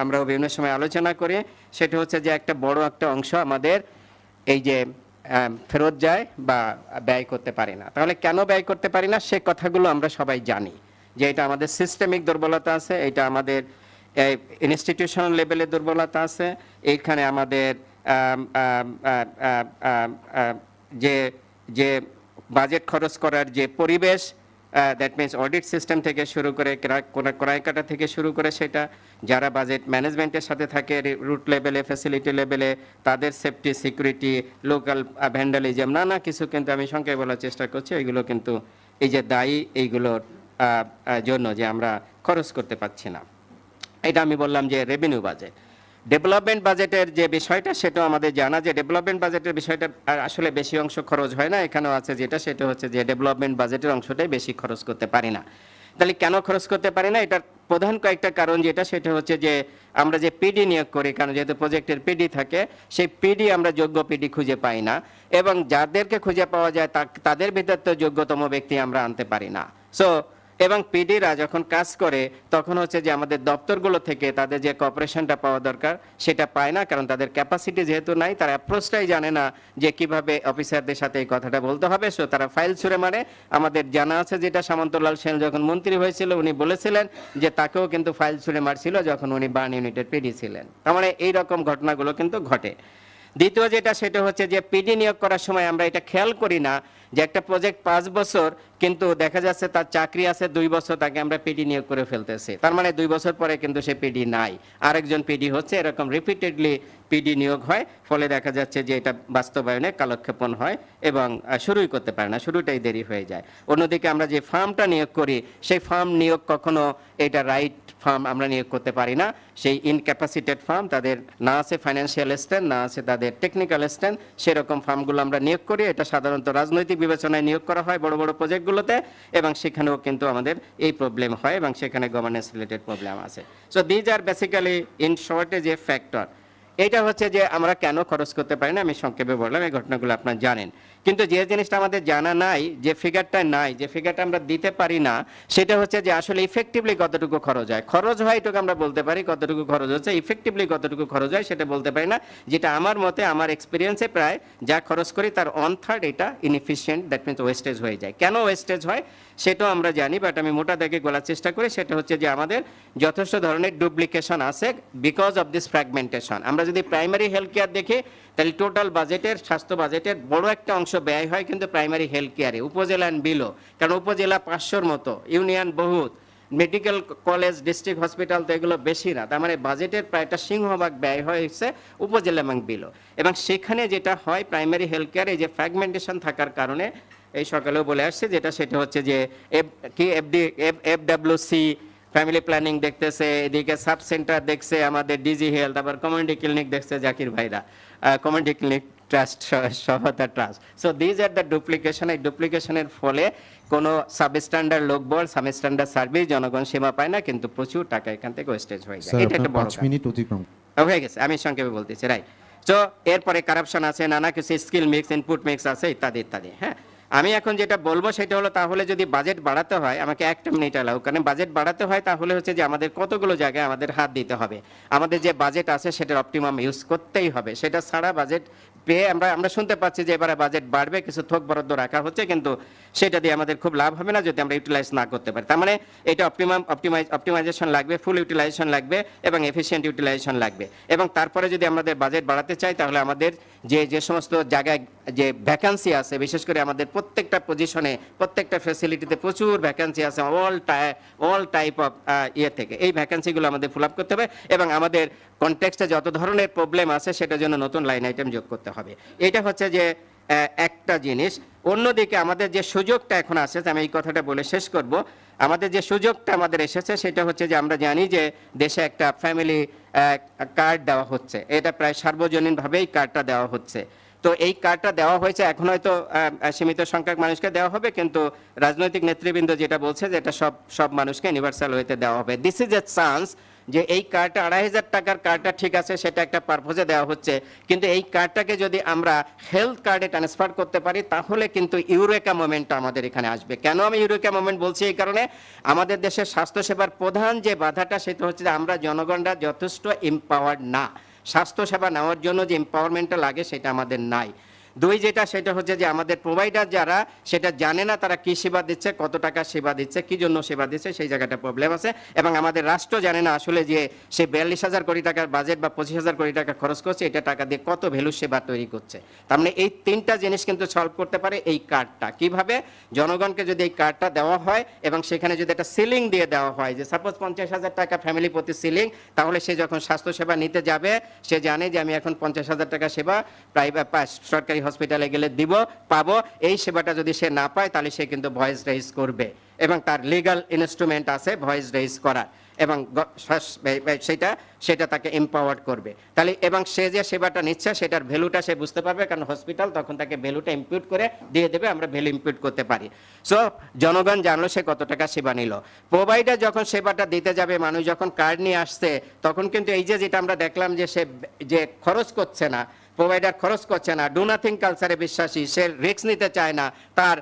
[SPEAKER 4] আমরাও বিভিন্ন সময় আলোচনা করি, সেটা হচ্ছে যে একটা বড় একটা অংশ আমাদের এই যে ফেরত যায় বা ব্যয় করতে পারি না। তাহলে কেন ব্যয় করতে পারি না, সে কথাগুলো আমরা সবাই জানি, যে এটা আমাদের সিস্টেমিক দুর্বলতা আছে, এটা আমাদের ইনস্টিটিউশনাল লেভেলে দুর্বলতা আছে, এইখানে আমাদের যে বাজেট খরচ করার যে পরিবেশ, দ্যাট মিনস অডিট সিস্টেম থেকে শুরু করে ক্রয় কাটা থেকে শুরু করে, সেটা যারা বাজেট ম্যানেজমেন্টের সাথে থাকে রুট লেভেলে, ফ্যাসিলিটি লেভেলে, তাদের সেফটি, সিকিউরিটি, লোকাল ভ্যান্ডালিজম, নানা কিছু কিন্তু আমি সংক্ষেপে বলার চেষ্টা করছি, এগুলো কিন্তু এই যে দায়ী এইগুলোর জন্য যে আমরা খরচ করতে পারছি না। এটা আমি বললাম যে রেভিনিউ বাজেট। ডেভেলপমেন্ট বাজেটের যে বিষয়টা, সেটাও আমাদের জানা যে ডেভেলপমেন্ট বাজেটের বিষয়টা আসলে বেশি অংশ খরচ হয় না, এখানেও আছে সেটা হচ্ছে যে ডেভেলপমেন্ট বাজেটের অংশটাই বেশি খরচ করতে পারি না। তাহলে কেন খরচ করতে পারি না, এটার প্রধান কয়েকটা কারণ, সেটা হচ্ছে যে আমরা যে পিডি নিয়োগ করি, কারণ যেহেতু প্রজেক্টের পিডি থাকে, সেই পিডি আমরা যোগ্য পিডি খুঁজে পাই না, এবং যাদেরকে খুঁজে পাওয়া যায় তাদের ভিতর তো যোগ্যতম ব্যক্তি আমরা আনতে পারি না। সো এবং পিডিরা যখন কাজ করে, তখন হচ্ছে যে আমাদের দপ্তরগুলো থেকে তাদের যে কর্পোরেশনটা পাওয়া দরকার সেটা পায় না, কারণ তাদের ক্যাপাসিটি যেহেতু নাই, তারা অ্যাপ্রোচটাই জানে না যে কিভাবে অফিসারদের সাথে এই কথাটা বলতে হবে। সো তারা ফাইল ছুঁড়ে মারে। আমাদের জানা আছে যেটা সামন্তলাল সেন যখন মন্ত্রী হয়েছিল, উনি বলেছিলেন যে তাকেও কিন্তু ফাইল ছুঁড়ে মারছিল যখন উনি বার্ন ইউনিটের পিডি ছিলেন। তার মানে এইরকম ঘটনাগুলো কিন্তু ঘটে। দ্বিতীয় সেটা হচ্ছে যে পিডি নিয়োগ করার সময় আমরা এটা খেয়াল করি না যে একটা প্রজেক্ট 5 বছর, কিন্তু দেখা যাচ্ছে তার চাকরি আছে 2 বছর, তাকে আমরা পিডি নিয়োগ করে ফেলতেছি। তার মানে 2 বছর পরে কিন্তু সে পিডি নাই, আরেকজন পিডি হচ্ছে, এরকম রিপিটেডলি পিডি নিয়োগ হয়। ফলে দেখা যাচ্ছে যে এটা বাস্তবায়নে কালক্ষেপণ হয় এবং শুরুই করতে পারে না, শুরুটাই দেরি হয়ে যায়। অন্যদিকে আমরা যে ফার্মটা নিয়োগ করি, সেই ফার্ম নিয়োগ কখনো এটা রাইট ফার্ম আমরা নিয়োগ করতে পারি না। সেই ইনক্যাপাসিটেড ফার্ম, তাদের না আছে ফাইন্যান্সিয়াল স্ট্রেন্থ, না আছে তাদের টেকনিক্যাল স্ট্রেন্থ, সেরকম ফার্মগুলো আমরা নিয়োগ করি। এটা সাধারণত রাজনৈতিক বিবেচনায় নিয়োগ করা হয় বড় বড় প্রজেক্টগুলোতে, এবং সেখানেও কিন্তু আমাদের এই প্রবলেম হয় এবং সেখানে গভর্নেন্স রিলেটেড প্রবলেম আছে। So these are basically in short যে ফ্যাক্টর। এটা হচ্ছে যে আমরা কেন খরচ করতে পারি না, আমি সংক্ষেপে বললাম, এই ঘটনাগুলো আপনারা জানেন। কিন্তু যে জিনিসটা আমাদের জানা নাই, যে ফিগারটা নাই, যে ফিগারটা আমরা দিতে পারি না, সেটা হচ্ছে যে আসলে ইফেক্টিভলি কতটুকু খরচ হয়। খরচ হয় এটুকু আমরা বলতে পারি, কতটুকু খরচ হচ্ছে, ইফেক্টিভলি কতটুকু খরচ হয় সেটা বলতে পারি না। যেটা আমার মতে, আমার এক্সপিরিয়েন্সে প্রায় যা খরচ করি তার 1/3 এটা ইনএফিশিয়েন্ট, দ্যাট মিনস ওয়েস্টেজ হয়ে যায়। কেন ওয়েস্টেজ হয় সেটাও আমরা জানি, বাট আমি মোটা দাগে বলার চেষ্টা করি। সেটা হচ্ছে যে আমাদের যথেষ্ট ধরনের ডুপ্লিকেশন আছে বিকজ অফ দিস ফ্র্যাগমেন্টেশন। আমরা যদি প্রাইমারি হেলথ কেয়ার দেখি, তাহলে টোটাল বাজেটের, স্বাস্থ্য বাজেটের বড় একটা অংশ ব্যয় হয় কিন্তু প্রাইমারি হেলথ কেয়ারে, উপজেলা অ্যান্ড বিলো। কারণ উপজেলা 500-র মতো, ইউনিয়ন বহুত, মেডিকেল কলেজ, ডিস্ট্রিক্ট হসপিটাল তো এগুলো বেশি না। তার মানে বাজেটের প্রায় একটা সিংহভাগ ব্যয় হয়েছে উপজেলা এবং বিলো। এবং সেখানে যেটা হয় প্রাইমারি হেলথ কেয়ারে, এই যে ফ্র্যাগমেন্টেশন থাকার কারণে, এই সকালেও বলে আসছে যেটা, সেটা হচ্ছে যে FWC ফ্যামিলি প্ল্যানিং দেখতেছে, এদিকে সাব সেন্টার দেখছে আমাদের ডিজি হেলথ, আবার কমিউনিটি ক্লিনিক দেখছে জাকির ভাইরা, কমিউনিটি ক্লিনিক ট্রাস্ট, সহায়তা trust. So these are the duplication. এই ডুপ্লিকেশনের ফলে কোনো সাবস্ট্যান্ডার্ড লোকবল, সাবস্ট্যান্ডার্ড সার্ভিস জনগণ সেবা পায় না, কিন্তু প্রচুর টাকা এখান থেকে ওয়েস্টেজ হয়ে যায়। এটা একটা বড়
[SPEAKER 1] 5 মিনিট অতিক্রম।
[SPEAKER 4] হয়ে গেছে, আমি সংক্ষেপে বলতেছি, রাইট। তো এরপরে কারাপশন আছে, নানা কিছু স্কিল মিক্স, ইনপুট মিক্স আছে, ইত্যাদি ইত্যাদি। হ্যাঁ, আমি এখন যেটা বলবো সেটা হলো, তাহলে যদি বাজেট বাড়াতে হয়, আমাকে একটা মিনিট এলাও, কারণ বাজেট বাড়াতে হয় তাহলে হচ্ছে যে আমাদের কতগুলো জায়গায় আমাদের হাত দিতে হবে। আমাদের যে বাজেট আছে সেটার অপটিমাম ইউজ করতেই হবে। সেটা ছাড়া বাজেট পেয়ে আমরা শুনতে পাচ্ছি যে এবারে বাজেট বাড়বে, কিছু থোক বরাদ্দ রাখা হচ্ছে, কিন্তু সেটা দিয়ে আমাদের খুব লাভ হবে না যদি আমরা ইউটিলাইজ না করতে পারি। তার মানে এটা অপটিমাইজেশন লাগবে, ফুল ইউটিলাইজেশন লাগবে এবং এফিশিয়েন্ট ইউটিলাইজেশন লাগবে। এবং তারপরে যদি আমাদের বাজেট বাড়াতে চাই, তাহলে আমাদের যে সমস্ত জায়গায় যে ভ্যাকান্সি আছে, বিশেষ করে আমাদের প্রত্যেকটা পজিশনে, প্রত্যেকটা ফ্যাসিলিটিতে প্রচুর ভ্যাকান্সি আছে, অল টাইপ অফ থেকে, এই ভ্যাকান্সিগুলো আমাদের ফুল আপ করতে হবে। এবং আমাদের কনটেক্সটে যত ধরনের প্রবলেম আছে সেটার জন্য নতুন লাইন আইটেম যোগ করতে হবে। এটা হচ্ছে যে একটা জিনিস। অন্যদিকে আমাদের যে সুযোগটা এখন আসে, আমি এই কথাটা বলে শেষ করব, আমাদের যে সুযোগটা আমাদের এসেছে সেটা হচ্ছে যে আমরা জানি যে দেশে একটা ফ্যামিলি কার্ড দেওয়া হচ্ছে, এটা প্রায় সার্বজনীনভাবেই কার্ডটা দেওয়া হচ্ছে। তো এই কার্ডটা দেওয়া হয়েছে, এখন হয়তো সীমিত সংখ্যক মানুষকে দেওয়া হবে, কিন্তু রাজনৈতিক নেতৃবৃন্দ যেটা বলছে যে এটা সব মানুষকে ইউনিভার্সাল ওয়েতে দেওয়া হবে। দিস ইজ এ চান্স যে এই কার্ডটা 2,500 টাকার কার্ডটা ঠিক আছে, সেটা একটা পারপোজে দেওয়া হচ্ছে, কিন্তু এই কার্ডটাকে যদি আমরা হেলথ কার্ডে ট্রান্সফার করতে পারি, তাহলে কিন্তু ইউরেকা মোমেন্টটা আমাদের এখানে আসবে। কেন আমি ইউরেকা মোমেন্ট বলছি? এই কারণে আমাদের দেশের স্বাস্থ্যসেবার প্রধান যে বাধাটা সেটা হচ্ছে যে আমরা জনগণরা যথেষ্ট এম্পাওয়ার্ড না। স্বাস্থ্যসেবা নেওয়ার জন্য যে এম্পাওয়ারমেন্টটা লাগে সেটা আমাদের নাই। দুই, যেটা সেটা হচ্ছে যে আমাদের প্রোভাইডার যারা সেটা জানে না তারা কি সেবা দিচ্ছে, কত টাকা সেবা দিচ্ছে, কি জন্য সেবা দিচ্ছে, সেই জায়গাটা প্রবলেম আছে। এবং আমাদের রাষ্ট্র জানে না আসলে যে সে 42,000 কোটি টাকার বাজেট বা 25,000 কোটি টাকা খরচ করছে, এটা টাকা দিয়ে কত ভ্যালু সেবা তৈরি করছে। তার মানে এই তিনটা জিনিস কিন্তু সলভ করতে পারে এই কার্ডটা। কিভাবে? জনগণকে যদি এই কার্ডটা দেওয়া হয় এবং সেখানে যদি একটা সিলিং দিয়ে দেওয়া হয়, যে সাপোজ 50,000 টাকা ফ্যামিলি প্রতি সিলিং, তাহলে সে যখন স্বাস্থ্যসেবা নিতে যাবে সে জানে যে আমি এখন 50,000 টাকা সেবা প্রাইভেট সরকারি হসপিটালে গেলে পাবো। এই সেবাটা যদি সে না পায় তাহলে সে কিন্তু ভয়েস রেইজ করবে, এবং তার লিগ্যাল ইনস্ট্রুমেন্ট আছে ভয়েস রেইজ করার, এবং সেটা তাকে এম্পাওয়ার্ড করবে। তাহলে এবং সে যে সেবাটা নিচ্ছে সেটার ভ্যালুটা সে বুঝতে পারবে, কারণ হসপিটাল তখন তাকে ভ্যালুটা ইম্পিউট করে দিয়ে দেবে, আমরা ভ্যালু ইম্পিউট করতে পারি। সো জনগণ জানলো সে কত টাকা সেবা নিল। প্রোভাইডার যখন সেবাটা দিতে যাবে, মানুষ যখন কার্ড নিয়ে আসছে, তখন কিন্তু এই যেটা আমরা দেখলাম যে সে যে খরচ করছে না, প্রোভাইডার খরচ করছে না, ডু নাথিং কালচারে বিশ্বাসী, সে রিস্ক নিতে চায় না, তার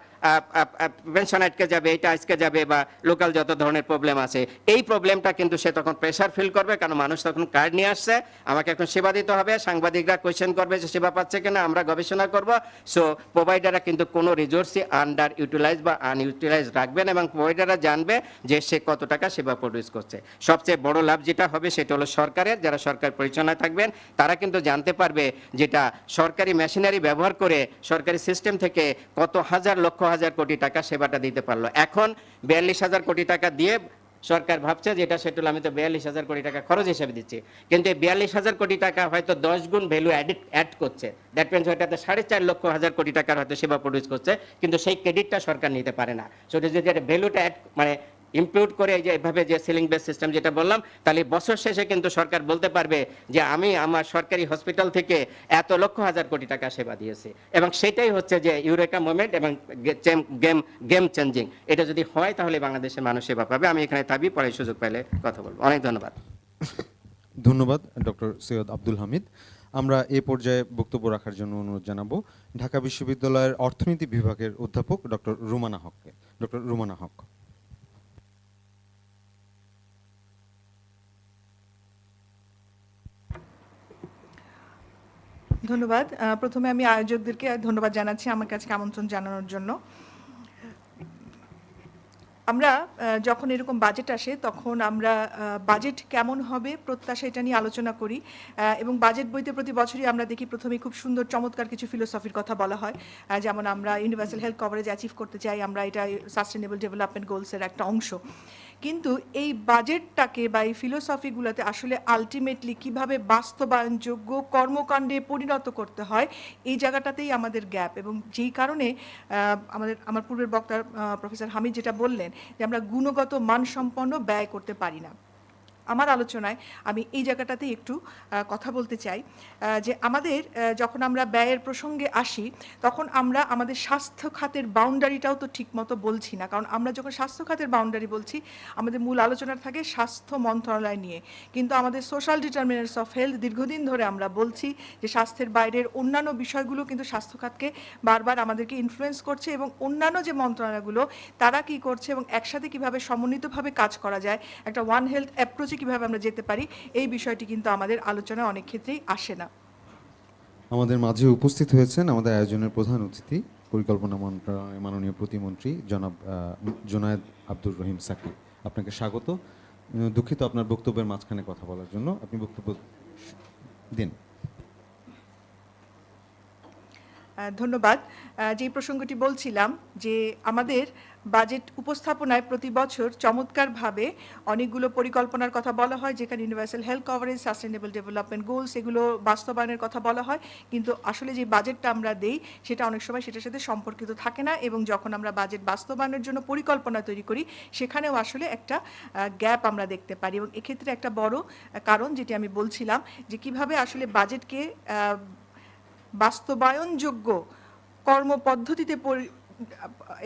[SPEAKER 4] পেনশন আটকে যাবে, এটা আজকে যাবে, বা লোকাল যত ধরনের প্রবলেম আছে, এই প্রবলেমটা কিন্তু সে তখন প্রেশার ফিল করবে, কারণ মানুষ তখন কার্ড নিয়ে আসছে, আমাকে এখন সেবা দিতে হবে, সাংবাদিকরা কোয়েশ্চেন করবে যে সেবা পাচ্ছে কিনা, আমরা গবেষণা করব। সো প্রোভাইডাররা কিন্তু কোনো রিসোর্সই আন্ডার ইউটিলাইজ বা আনইউটিলাইজ রাখবেন, এবং প্রোভাইডাররা জানবে যে সে কত টাকা সেবা প্রডিউস করছে। সবচেয়ে বড় লাভ যেটা হবে সেটা হলো সরকারের, যারা সরকার পরিচালনায় থাকবেন তারা কিন্তু জানতে পারবে যেটা সরকারি মেশিনারি ব্যবহার করে সরকারি সিস্টেম থেকে কত হাজার কোটি টাকা সেবাটা দিতে পারলো। এখন 42,000 কোটি টাকা দিয়ে সরকার ভাবছে যেটা সেটা হলো আমি তো 42,000 কোটি টাকা খরচ হিসেবে দিচ্ছি, কিন্তু এই 42,000 কোটি টাকা হয়তো 10 গুণ ভ্যালু অ্যাড করছে। দ্যাট মিনস হয়তো 4.5 লক্ষ কোটি টাকার হয়তো সেবা প্রডিউস করছে, কিন্তু সেই ক্রেডিটটা সরকার নিতে পারে না। সেটা যদি ভ্যালুটা মানে ইমপ্রুভ করে এই যে এভাবে যে সিলিং বেস সিস্টেম যেটা বললাম, তাহলে বছর শেষে কিন্তু সরকার বলতে পারবে যে আমি আমার সরকারি হসপিটাল থেকে এত লক্ষ হাজার কোটি টাকা সেবা দিয়েছি। এবং সেটাই হচ্ছে যে ইউরেকা মোমেন্ট এবং গেম চেঞ্জিং। এটা যদি হয় তাহলে বাংলাদেশের মানুষ সেবা পাবে। আমি এখানে থাকবি, পরে সুযোগ পেলে কথা বলবো। অনেক ধন্যবাদ।
[SPEAKER 1] ধন্যবাদ ডক্টর সৈয়দ আব্দুল হামিদ। আমরা এ পর্যায়ে বক্তব্য রাখার জন্য অনুরোধ জানাবো ঢাকা বিশ্ববিদ্যালয়ের অর্থনীতি বিভাগের অধ্যাপক ডক্টর রুমানা হককে। ডক্টর রুমানা হক।
[SPEAKER 5] ধন্যবাদ। প্রথমে আমি আয়োজকদেরকে ধন্যবাদ জানাচ্ছি আমাকে আজকে আমন্ত্রণ জানানোর জন্য। আমরা যখন এরকম বাজেট আসে তখন আমরা বাজেট কেমন হবে প্রত্যাশা এটা নিয়ে আলোচনা করি এবং বাজেট বইতে প্রতি বছরই আমরা দেখি প্রথমেই খুব সুন্দর চমৎকার কিছু ফিলোসফির কথা বলা হয়, যেমন আমরা ইউনিভার্সাল হেলথ কভারেজ অ্যাচিভ করতে চাই, আমরা এটা সাস্টেনেবল ডেভেলপমেন্ট গোলসের একটা অংশ। কিন্তু এই বাজেটটাকে বা এই ফিলোসফিগুলোতে আসলে আলটিমেটলি কিভাবে বাস্তবায়নযোগ্য কর্মকাণ্ডে পরিণত করতে হয় এই জায়গাটাতেই আমাদের গ্যাপ, এবং যেই কারণে আমার পূর্বের বক্তা প্রফেসর হামিদ যেটা বললেন যে আমরা গুণগত মানসম্পন্ন ব্যয় করতে পারি না। আমার আলোচনায় আমি এই জায়গাটাতেই একটু কথা বলতে চাই যে আমাদের যখন আমরা ব্যয়ের প্রসঙ্গে আসি তখন আমরা আমাদের স্বাস্থ্য খাতের বাউন্ডারিটাও তো ঠিকমতো বলছি না, কারণ আমরা যখন স্বাস্থ্য খাতের বাউন্ডারি বলছি আমাদের মূল আলোচনা থাকে স্বাস্থ্য মন্ত্রণালয় নিয়ে, কিন্তু আমাদের সোশ্যাল ডিটারমিনেন্টস অফ হেলথ দীর্ঘদিন ধরে আমরা বলছি যে স্বাস্থ্যের বাইরের অন্যান্য বিষয়গুলো কিন্তু স্বাস্থ্য খাতকে বারবার আমাদেরকে ইনফ্লুয়েন্স করছে, এবং অন্যান্য যে মন্ত্রণালয়গুলো তারা কি করছে এবং একসাথে কিভাবে সমন্বিতভাবে কাজ করা যায়, একটা ওয়ান হেলথ অ্যাপ্রোচে কিভাবে আমরা যেতে পারি, এই বিষয়টি কিন্তু আমাদের আলোচনায় অনেক ক্ষেত্রেই আসে না।
[SPEAKER 1] আমাদের মাঝে উপস্থিত হয়েছেন আমাদের আয়োজনের প্রধান অতিথি পরিকল্পনা মন্ত্রণালয়ের মাননীয় প্রতিমন্ত্রী জনাব জুনায়েদ আব্দুর রহিম সাকি। আপনাকে স্বাগত। দুঃখিত আপনার বক্তব্যের মাঝখানে কথা বলার জন্য, আপনি বক্তব্য দিন।
[SPEAKER 5] ধন্যবাদ। যে প্রসঙ্গটি বলছিলাম যে আমাদের বাজেট উপস্থাপনায় প্রতি বছর চমৎকারভাবে অনেকগুলো পরিকল্পনার কথা বলা হয়, যেখানে universal health coverage, sustainable development goals এগুলো বাস্তবায়নের কথা বলা হয়, কিন্তু আসলে যে বাজেটটা আমরা দেই সেটা অনেক সময় সেটার সাথে সম্পর্কিত থাকে না, এবং যখন আমরা বাজেট বাস্তবায়নের জন্য পরিকল্পনা তৈরি করি সেখানেও আসলে একটা গ্যাপ আমরা দেখতে পারি, এবং এক্ষেত্রে একটা বড় কারণ যেটি আমি বলছিলাম যে কিভাবে আসলে বাজেটকে বাস্তবায়নযোগ্য কর্মপদ্ধতিতে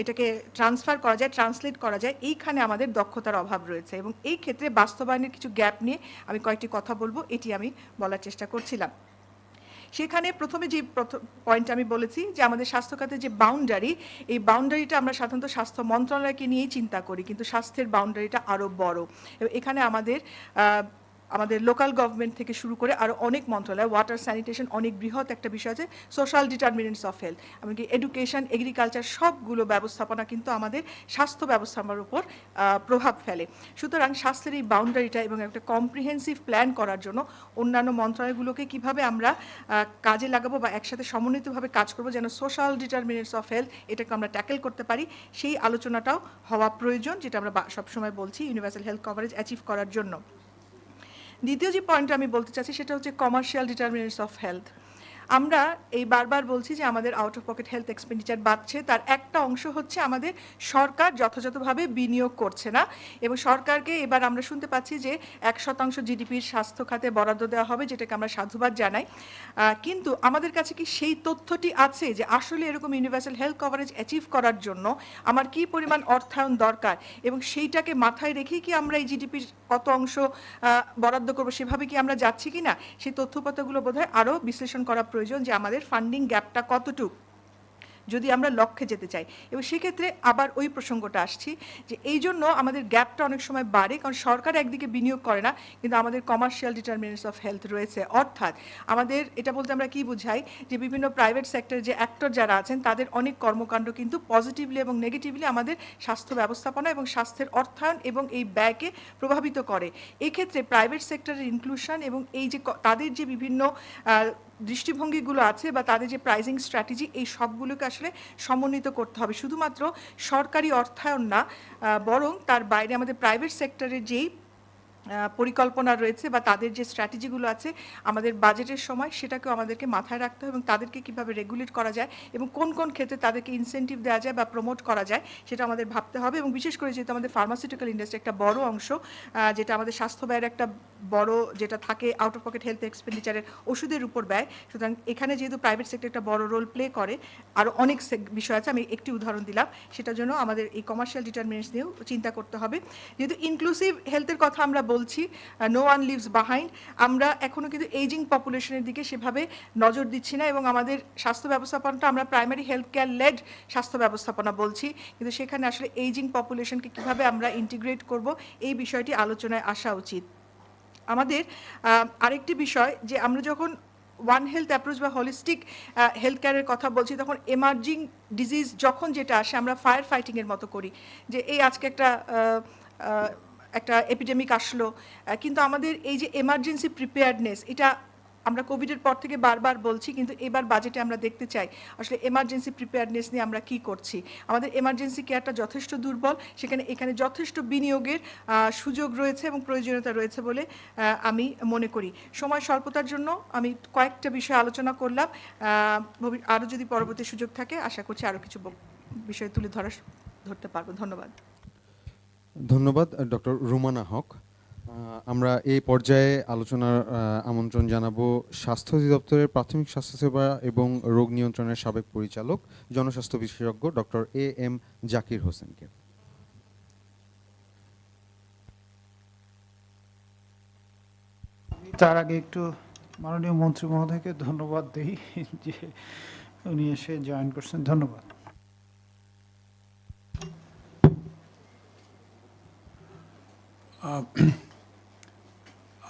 [SPEAKER 5] এটাকে ট্রান্সফার করা যায়, ট্রান্সলেট করা যায়, এইখানে আমাদের দক্ষতার অভাব রয়েছে, এবং এই ক্ষেত্রে বাস্তবায়নের কিছু গ্যাপ নিয়ে আমি কয়েকটি কথা বলবো, এটি আমি বলার চেষ্টা করছিলাম। সেখানে প্রথমে যে পয়েন্ট আমি বলেছি যে আমাদের স্বাস্থ্য খাতের যে বাউন্ডারি, এই বাউন্ডারিটা আমরা সাধারণত স্বাস্থ্য মন্ত্রণালয়কে নিয়েই চিন্তা করি, কিন্তু স্বাস্থ্যের বাউন্ডারিটা আরও বড়, এবং এখানে আমাদের লোকাল গভর্নমেন্ট থেকে শুরু করে আরও অনেক মন্ত্রণালয়, ওয়াটার স্যানিটেশন অনেক বৃহৎ একটা বিষয় আছে, সোশ্যাল ডিটারমিনেন্টস অফ হেলথ, এমনকি এডুকেশন, এগ্রিকালচার সবগুলো ব্যবস্থাপনা কিন্তু আমাদের স্বাস্থ্য ব্যবস্থাপনার উপর প্রভাব ফেলে। সুতরাং স্বাস্থ্যের এই বাউন্ডারিটা এবং একটা কম্প্রিহেন্সিভ প্ল্যান করার জন্য অন্যান্য মন্ত্রণালয়গুলোকে কিভাবে আমরা কাজে লাগাবো বা একসাথে সমন্বিতভাবে কাজ করবো যেন সোশ্যাল ডিটারমিনেন্টস অফ হেলথ এটাকে আমরা ট্যাকেল করতে পারি, সেই আলোচনাটাও হওয়া প্রয়োজন, যেটা আমরা সবসময় বলছি ইউনিভার্সাল হেলথ কভারেজ অ্যাচিভ করার জন্য। দ্বিতীয় যে পয়েন্ট আমি বলতে চাচ্ছি সেটা হচ্ছে কমার্শিয়াল ডিটারমিনেন্টস অফ হেলথ। আমরা এই বারবার বলছি যে আমাদের out of pocket health expenditure বাড়ছে, তার একটা অংশ হচ্ছে আমাদের সরকার যথাযথভাবে বিনিয়োগ করছে না, এবং সরকারকে এবার আমরা শুনতে পাচ্ছি যে 1% জিডিপির স্বাস্থ্য খাতে বরাদ্দ দেওয়া হবে, যেটাকে আমরা সাধুবাদ জানাই, কিন্তু আমাদের কাছে কি সেই তথ্যটি আছে যে আসলে এরকম ইউনিভার্সাল হেলথ কভারেজ অ্যাচিভ করার জন্য আমার কি পরিমাণ অর্থায়ন দরকার, এবং সেইটাকে মাথায় রেখেই কি আমরা এই জিডিপির কত অংশ বরাদ্দ করবো সেভাবে কি আমরা যাচ্ছি কি না, সেই তথ্যপত্রগুলো বোধহয় আরও বিশ্লেষণ করা প্রয়োজন যে আমাদের ফান্ডিং গ্যাপটা কতটুকু যদি আমরা লক্ষ্যে যেতে চাই, এবং সেক্ষেত্রে আবার ওই প্রসঙ্গটা আসছি যে এই জন্য আমাদের গ্যাপটা অনেক সময় বাড়ে, কারণ সরকার একদিকে বিনিয়োগ করে না, কিন্তু আমাদের কমার্শিয়াল ডিটারমিনেন্টস অফ হেলথ রয়েছে, অর্থাৎ আমাদের এটা বলতে আমরা কি বুঝাই যে বিভিন্ন প্রাইভেট সেক্টর যে অ্যাক্টর যারা আছেন তাদের অনেক কর্মকাণ্ড কিন্তু পজিটিভলি এবং নেগেটিভলি আমাদের স্বাস্থ্য ব্যবস্থাপনা এবং স্বাস্থ্যের অর্থায়ন এবং এই ব্যয়কে প্রভাবিত করে। এক্ষেত্রে প্রাইভেট সেক্টরের ইনক্লুশন এবং এই যে তাদের যে বিভিন্ন দৃষ্টিভঙ্গিগুলো আছে বা তাদের যে প্রাইজিং স্ট্র্যাটেজি, এই সবগুলোকে আসলে সমন্বিত করতে হবে, শুধুমাত্র সরকারি অর্থায়ন না, বরং তার বাইরে আমাদের প্রাইভেট সেক্টরের যেই পরিকল্পনা রয়েছে বা তাদের যে স্ট্র্যাটেজিগুলো আছে আমাদের বাজেটের সময় সেটাকেও আমাদেরকে মাথায় রাখতে হবে, এবং তাদেরকে কীভাবে রেগুলেট করা যায় এবং কোন কোন ক্ষেত্রে তাদেরকে ইনসেন্টিভ দেওয়া যায় বা প্রমোট করা যায় সেটা আমাদের ভাবতে হবে। এবং বিশেষ করে যেহেতু আমাদের ফার্মাসিউটিক্যাল ইন্ডাস্ট্রি একটা বড় অংশ, যেটা আমাদের স্বাস্থ্য ব্যয়ের একটা বড় যেটা থাকে আউট অফ পকেট হেলথ এক্সপেন্ডিচারের ওষুধের উপর ব্যয়, সুতরাং এখানে যেহেতু প্রাইভেট সেক্টর একটা বড় রোল প্লে করে, আরও অনেক বিষয় আছে, আমি একটি উদাহরণ দিলাম, সেটার জন্য আমাদের এই কমার্শিয়াল ডিটারমিনেন্টস নিয়েও চিন্তা করতে হবে। যেহেতু ইনক্লুসিভ হেলথের কথা আমরা বলছি নো ওয়ান লিভস বিহাইন্ড, আমরা এখনো কিন্তু এইজিং পপুলেশনের দিকে সেভাবে নজর দিচ্ছি না, এবং আমাদের স্বাস্থ্য ব্যবস্থাপনাটা আমরা প্রাইমারি হেলথ কেয়ার লেড স্বাস্থ্য ব্যবস্থাপনা বলছি, কিন্তু সেখানে আসলে এইজিং পপুলেশনকে কিভাবে আমরা ইন্টিগ্রেট করব এই বিষয়টি আলোচনায় আসা উচিত। আমাদের আরেকটি বিষয় যে আমরা যখন ওয়ান হেলথ অ্যাপ্রোচ বা হোলিস্টিক হেলথ কেয়ারের কথা বলছি, তখন এমার্জিং ডিজিজ যখন যেটা আসে আমরা ফায়ার ফাইটিংয়ের মতো করি, যে এই আজকে একটা এপিডেমিক আসলো, কিন্তু আমাদের এই যে এমার্জেন্সি প্রিপেয়ার্ডনেস, এটা আমরা কোভিডের পর থেকে বারবার বলছি, কিন্তু এবার বাজেটে আমরা দেখতে চাই আসলে এমার্জেন্সি প্রিপেয়ারনেস নিয়ে আমরা কি করছি। আমাদের এমার্জেন্সি কেয়ারটা যথেষ্ট দুর্বল, এখানে যথেষ্ট বিনিয়োগের সুযোগ রয়েছে এবং প্রয়োজনীয়তা রয়েছে বলে আমি মনে করি। সময় স্বল্পতার জন্য আমি কয়েকটা বিষয় আলোচনা করলাম, আরও যদি পরবর্তী সুযোগ থাকে আশা করছি আরও কিছু বিষয় তুলে ধরতে পারবো। ধন্যবাদ।
[SPEAKER 1] ধন্যবাদ ডক্টর রুমানা হক। আমরা এই পর্যায়ে আলোচনার আমন্ত্রণ জানাবো স্বাস্থ্য অধিদপ্তরের প্রাথমিক স্বাস্থ্যসেবা এবং রোগ নিয়ন্ত্রণের সাবেক পরিচালক জনস্বাস্থ্য বিশেষজ্ঞ ডক্টর এম জাকির হোসেনকে।
[SPEAKER 2] তার আগে একটু মাননীয় মন্ত্রী মহোদয়কে ধন্যবাদ দেই যে উনি এসে জয়েন করছেন। ধন্যবাদ।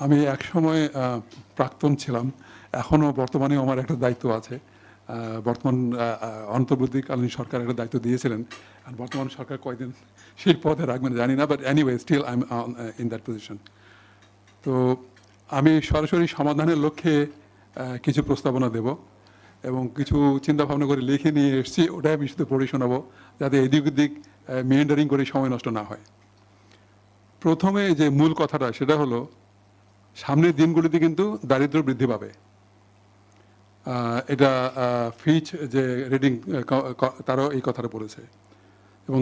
[SPEAKER 6] আমি একসময় প্রাক্তন ছিলাম, এখনও বর্তমানে আমার একটা দায়িত্ব আছে। বর্তমান অন্তর্বর্তীকালীন সরকার একটা দায়িত্ব দিয়েছিলেন, আর বর্তমান সরকার কয়দিন সেই পদে রাখবেন জানি না, but anyway still I am in that position. তো আমি সরাসরি সমাধানের লক্ষ্যে কিছু প্রস্তাবনা দেব এবং কিছু চিন্তাভাবনা করে লিখে নিয়ে এসেছি, ওটাই আমি শুধু পড়ে শোনাবো যাতে এদিক ওদিক মেন্ডারিং করে সময় নষ্ট না হয়। প্রথমে যে মূল কথাটা সেটা হলো, সামনের দিনগুলিতে কিন্তু দারিদ্র্য বৃদ্ধি পাবে। এটা ফিচ যে রেটিং তারাও এই কথাটা বলেছে, এবং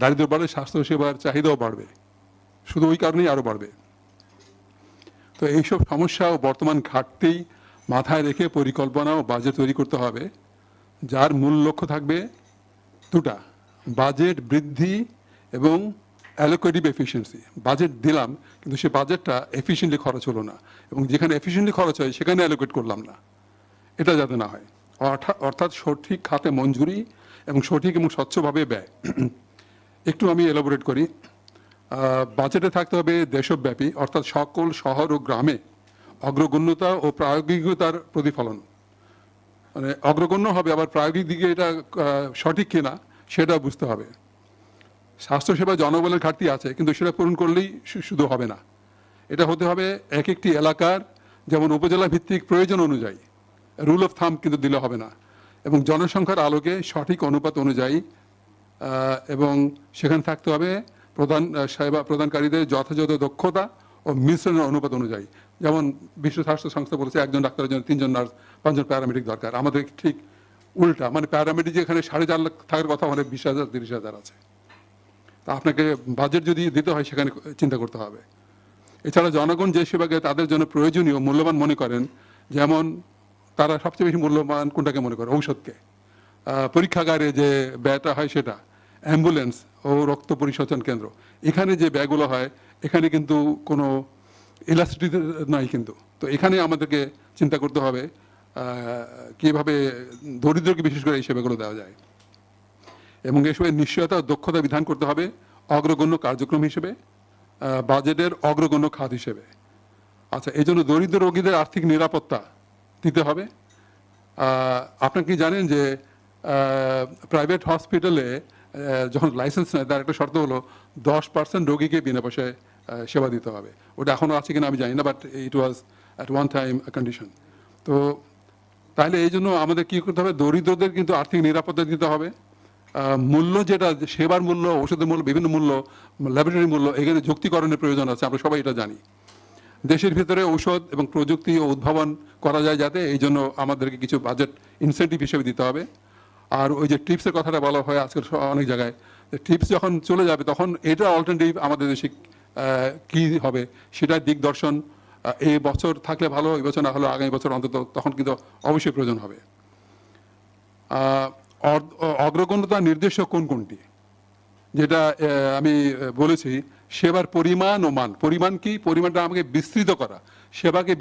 [SPEAKER 6] দারিদ্র্য বাড়লে স্বাস্থ্যসেবার চাহিদাও বাড়বে, শুধু ওই কারণেই আরও বাড়বে। তো এইসব সমস্যা ও বর্তমান ঘাটতি মাথায় রেখে পরিকল্পনা ও বাজেট তৈরি করতে হবে, যার মূল লক্ষ্য থাকবে দুটা: বাজেট বৃদ্ধি এবং অ্যালোকেটিভ এফিসিয়েন্সি। বাজেট দিলাম কিন্তু সে বাজেটটা এফিসিয়েন্টলি খরচ হলো না, এবং যেখানে এফিসিয়েন্টলি খরচ হয় সেখানে অ্যালোকেট করলাম না, এটা যাতে না হয়। অর্থাৎ সঠিক খাতে মঞ্জুরি এবং সঠিক এবং স্বচ্ছভাবে ব্যয়। একটু আমি এলাবোরেট করি। বাজেটে থাকতে হবে দেশব্যাপী, অর্থাৎ সকল শহর ও গ্রামে অগ্রগণ্যতা ও প্রায়োগিকতার প্রতিফলন। মানে অগ্রগণ্য হবে, আবার প্রায়োগিক দিকে এটা সঠিক কিনা সেটা বুঝতে হবে। স্বাস্থ্যসেবা জনবলের ঘাটতি আছে, কিন্তু সেটা পূরণ করলেই শুধু হবে না, এটা হতে হবে এক একটি এলাকার, যেমন উপজেলা ভিত্তিক প্রয়োজন অনুযায়ী, রুল অফ থাম্ব কিন্তু দিলে হবে না, এবং জনসংখ্যার আলোকে সঠিক অনুপাত অনুযায়ী, এবং সেখানে থাকতে হবে সেবা প্রদানকারীদের যথাযথ দক্ষতা ও মিশ্রণের অনুপাত অনুযায়ী। যেমন বিশ্ব স্বাস্থ্য সংস্থা বলেছে একজন ডাক্তারের জন্য 3 জন নার্স, 5 জন প্যারামেডিক দরকার। আমাদের ঠিক উল্টা, মানে প্যারামেডিক যেখানে 4.5 লাখ থাকার কথা, আমাদের 20,000 30,000 আছে। তা আপনাকে বাজেট যদি দিতে হয় সেখানে চিন্তা করতে হবে। এছাড়া জনগণ যে সেবাকে তাদের জন্য প্রয়োজনীয় মূল্যবান মনে করেন, যেমন তারা সবচেয়ে বেশি মূল্যবান কোনটাকে মনে করে? ঔষধকে। পরীক্ষাগারে যে ব্যয়টা হয় সেটা, অ্যাম্বুলেন্স ও রক্ত পরিশোধন কেন্দ্র, এখানে যে ব্যয়গুলো হয় এখানে কিন্তু কোনো ইলাস্ট্রিটি নাই কিন্তু। তো এখানে আমাদেরকে চিন্তা করতে হবে কীভাবে দরিদ্রকে বিশেষ করে এই সেবাগুলো দেওয়া যায়, এবং এসবের নিশ্চয়তা ও দক্ষতা বিধান করতে হবে অগ্রগণ্য কার্যক্রম হিসেবে, বাজেটের অগ্রগণ্য খাত হিসেবে। আচ্ছা, এই জন্য দরিদ্র রোগীদের আর্থিক নিরাপত্তা দিতে হবে। আপনারা কি জানেন যে প্রাইভেট হসপিটালে যখন লাইসেন্স নেয় তার একটা শর্ত হলো 10% রোগীকে বিনা পয়সায় সেবা দিতে হবে। ওটা এখনও আছে কিনা আমি জানি না, but it was at one time condition. তো তাহলে এই জন্য আমাদের কী করতে হবে? দরিদ্রদের কিন্তু আর্থিক নিরাপত্তা দিতে হবে। মূল্য যেটা সেবার মূল্য, ওষুধের মূল্য, বিভিন্ন মূল্য, ল্যাবরেটরি মূল্য, এখানে যুক্তিকরণের প্রয়োজন আছে, আমরা সবাই এটা জানি। দেশের ভিতরে ঔষধ এবং প্রযুক্তি ও উদ্ভাবন করা যায় যাতে, এই জন্য আমাদেরকে কিছু বাজেট ইনসেন্টিভ হিসেবে দিতে হবে। আর ওই যে টিপসের কথাটা বলা হয় আজকের অনেক জায়গায়, টিপস যখন চলে যাবে তখন এটা অল্টারনেটিভ আমাদের দেশে কী হবে সেটার দিকদর্শন এই বছর থাকলে ভালো, এই বছর না হলেও আগামী বছর অন্তত তখন কিন্তু অবশ্যই প্রয়োজন হবে। অগ্রগণ্যতা নির্দেশক কোনটি? যেটা আমি বলেছি, সেবার পরিমাণ ও মান। পরিমাণ কি? পরিমাণটা আমাকে বিস্তৃত করা, সেবাকে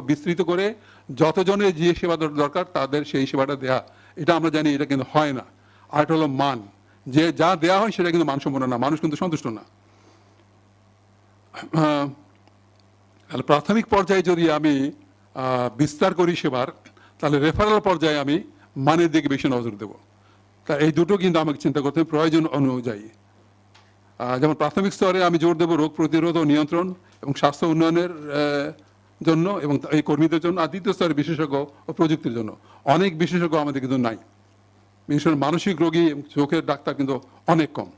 [SPEAKER 6] বিস্তৃত করে যতজনের যে সেবা দরকার তাদের সেই সেবাটা দেয়া। এটা আমরা জানি, এটা কিন্তু হয় না। আর এটা হলো মান, যে যা দেয়া হয় সেটা কিন্তু মানসম্পন্ন না, মানুষ কিন্তু সন্তুষ্ট না। তাহলে প্রাথমিক পর্যায়ে যদি আমি বিস্তার করি সেবার, তাহলে রেফারেল পর্যায়ে আমি মানের দিকে বেশি নজর দেব। তা এই দুটো কিন্তু আমাকে চিন্তা করতে হবে প্রয়োজন অনুযায়ী। যেমন প্রাথমিক স্তরে আমি জোর দেবো রোগ প্রতিরোধ ও নিয়ন্ত্রণ এবং স্বাস্থ্য উন্নয়নের জন্য এবং এই কর্মীদের জন্য। আর দ্বিতীয় স্তরে বিশেষজ্ঞ ও প্রযুক্তির জন্য। অনেক বিশেষজ্ঞ আমাদের কিন্তু নাই, বিশেষ করে মানসিক রোগী চোখের ডাক্তার কিন্তু অনেক কম।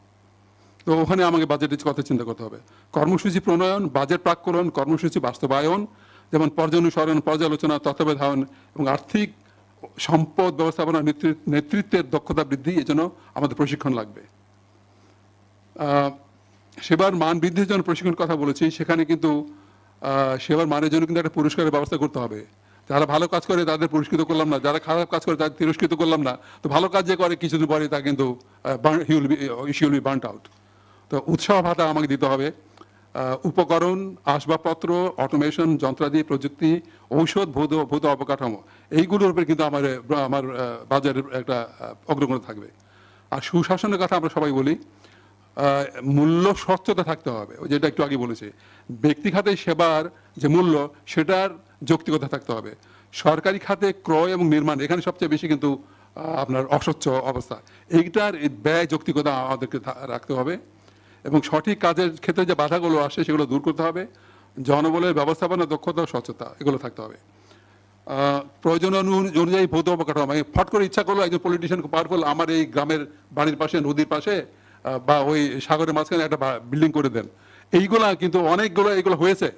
[SPEAKER 6] তো ওখানে আমাকে বাজেটের কথা চিন্তা করতে হবে। কর্মসূচি প্রণয়ন, বাজেট প্রাক্কলন, কর্মসূচি বাস্তবায়ন, যেমন পর্যানুসরণ, পর্যালোচনা, তত্ত্বাবধান এবং আর্থিক সম্পদ ব্যবস্থাপনা নেতৃত্বের দক্ষতা বৃদ্ধি, এজন্য আমাদের প্রশিক্ষণ লাগবে। সেবার মান বৃদ্ধির জন্য প্রশিক্ষণের কথা বলেছি, সেখানে কিন্তু সেবার মানের জন্য কিন্তু একটা পুরস্কারের ব্যবস্থা করতে হবে। যারা ভালো কাজ করে তাদের পুরস্কৃত করলাম না, যারা খারাপ কাজ করে তাদের তিরস্কৃত করলাম না। তো ভালো কাজ যে করে কিছুদিন পরে তা কিন্তু she will be burnt out। তো উৎসাহ ভাতা আমাকে দিতে হবে। উপকরণ, আসবাবপত্র, অটোমেশন, যন্ত্রাদি, প্রযুক্তি, ঔষধ, ভৌত অবকাঠামো, এইগুলোর উপরে কিন্তু আমার বাজারের একটা অগ্রগতি থাকবে। আর সুশাসনের কথা আমরা সবাই বলি, মূল্য স্বচ্ছতা থাকতে হবে। যেটা একটু আগে বলেছি, ব্যক্তি খাতে সেবার যে মূল্য সেটার যৌক্তিকতা থাকতে হবে। সরকারি খাতে ক্রয় এবং নির্মাণ, এখানে সবচেয়ে বেশি কিন্তু আপনার অস্বচ্ছ অবস্থা, এইটার ব্যয় যৌক্তিকতা আমাদেরকে রাখতে হবে। এবং সঠিক কাজের ক্ষেত্রে যে বাধাগুলো আসে সেগুলো দূর করতে হবে। জনবলের ব্যবস্থাপনা, দক্ষতা, স্বচ্ছতা, এগুলো থাকতে হবে। প্রয়োজন অনুযায়ী ভৌত অবকাঠামো, আমি ফট করে ইচ্ছা করলো একজন পলিটিশিয়ান খুব পাওয়ারফুল, আমার এই গ্রামের বাড়ির পাশে, নদীর পাশে বা ওই সাগরের মাঝখানে একটা বিল্ডিং করে দেন। এইগুলা কিন্তু অনেকগুলো এগুলো হয়েছে,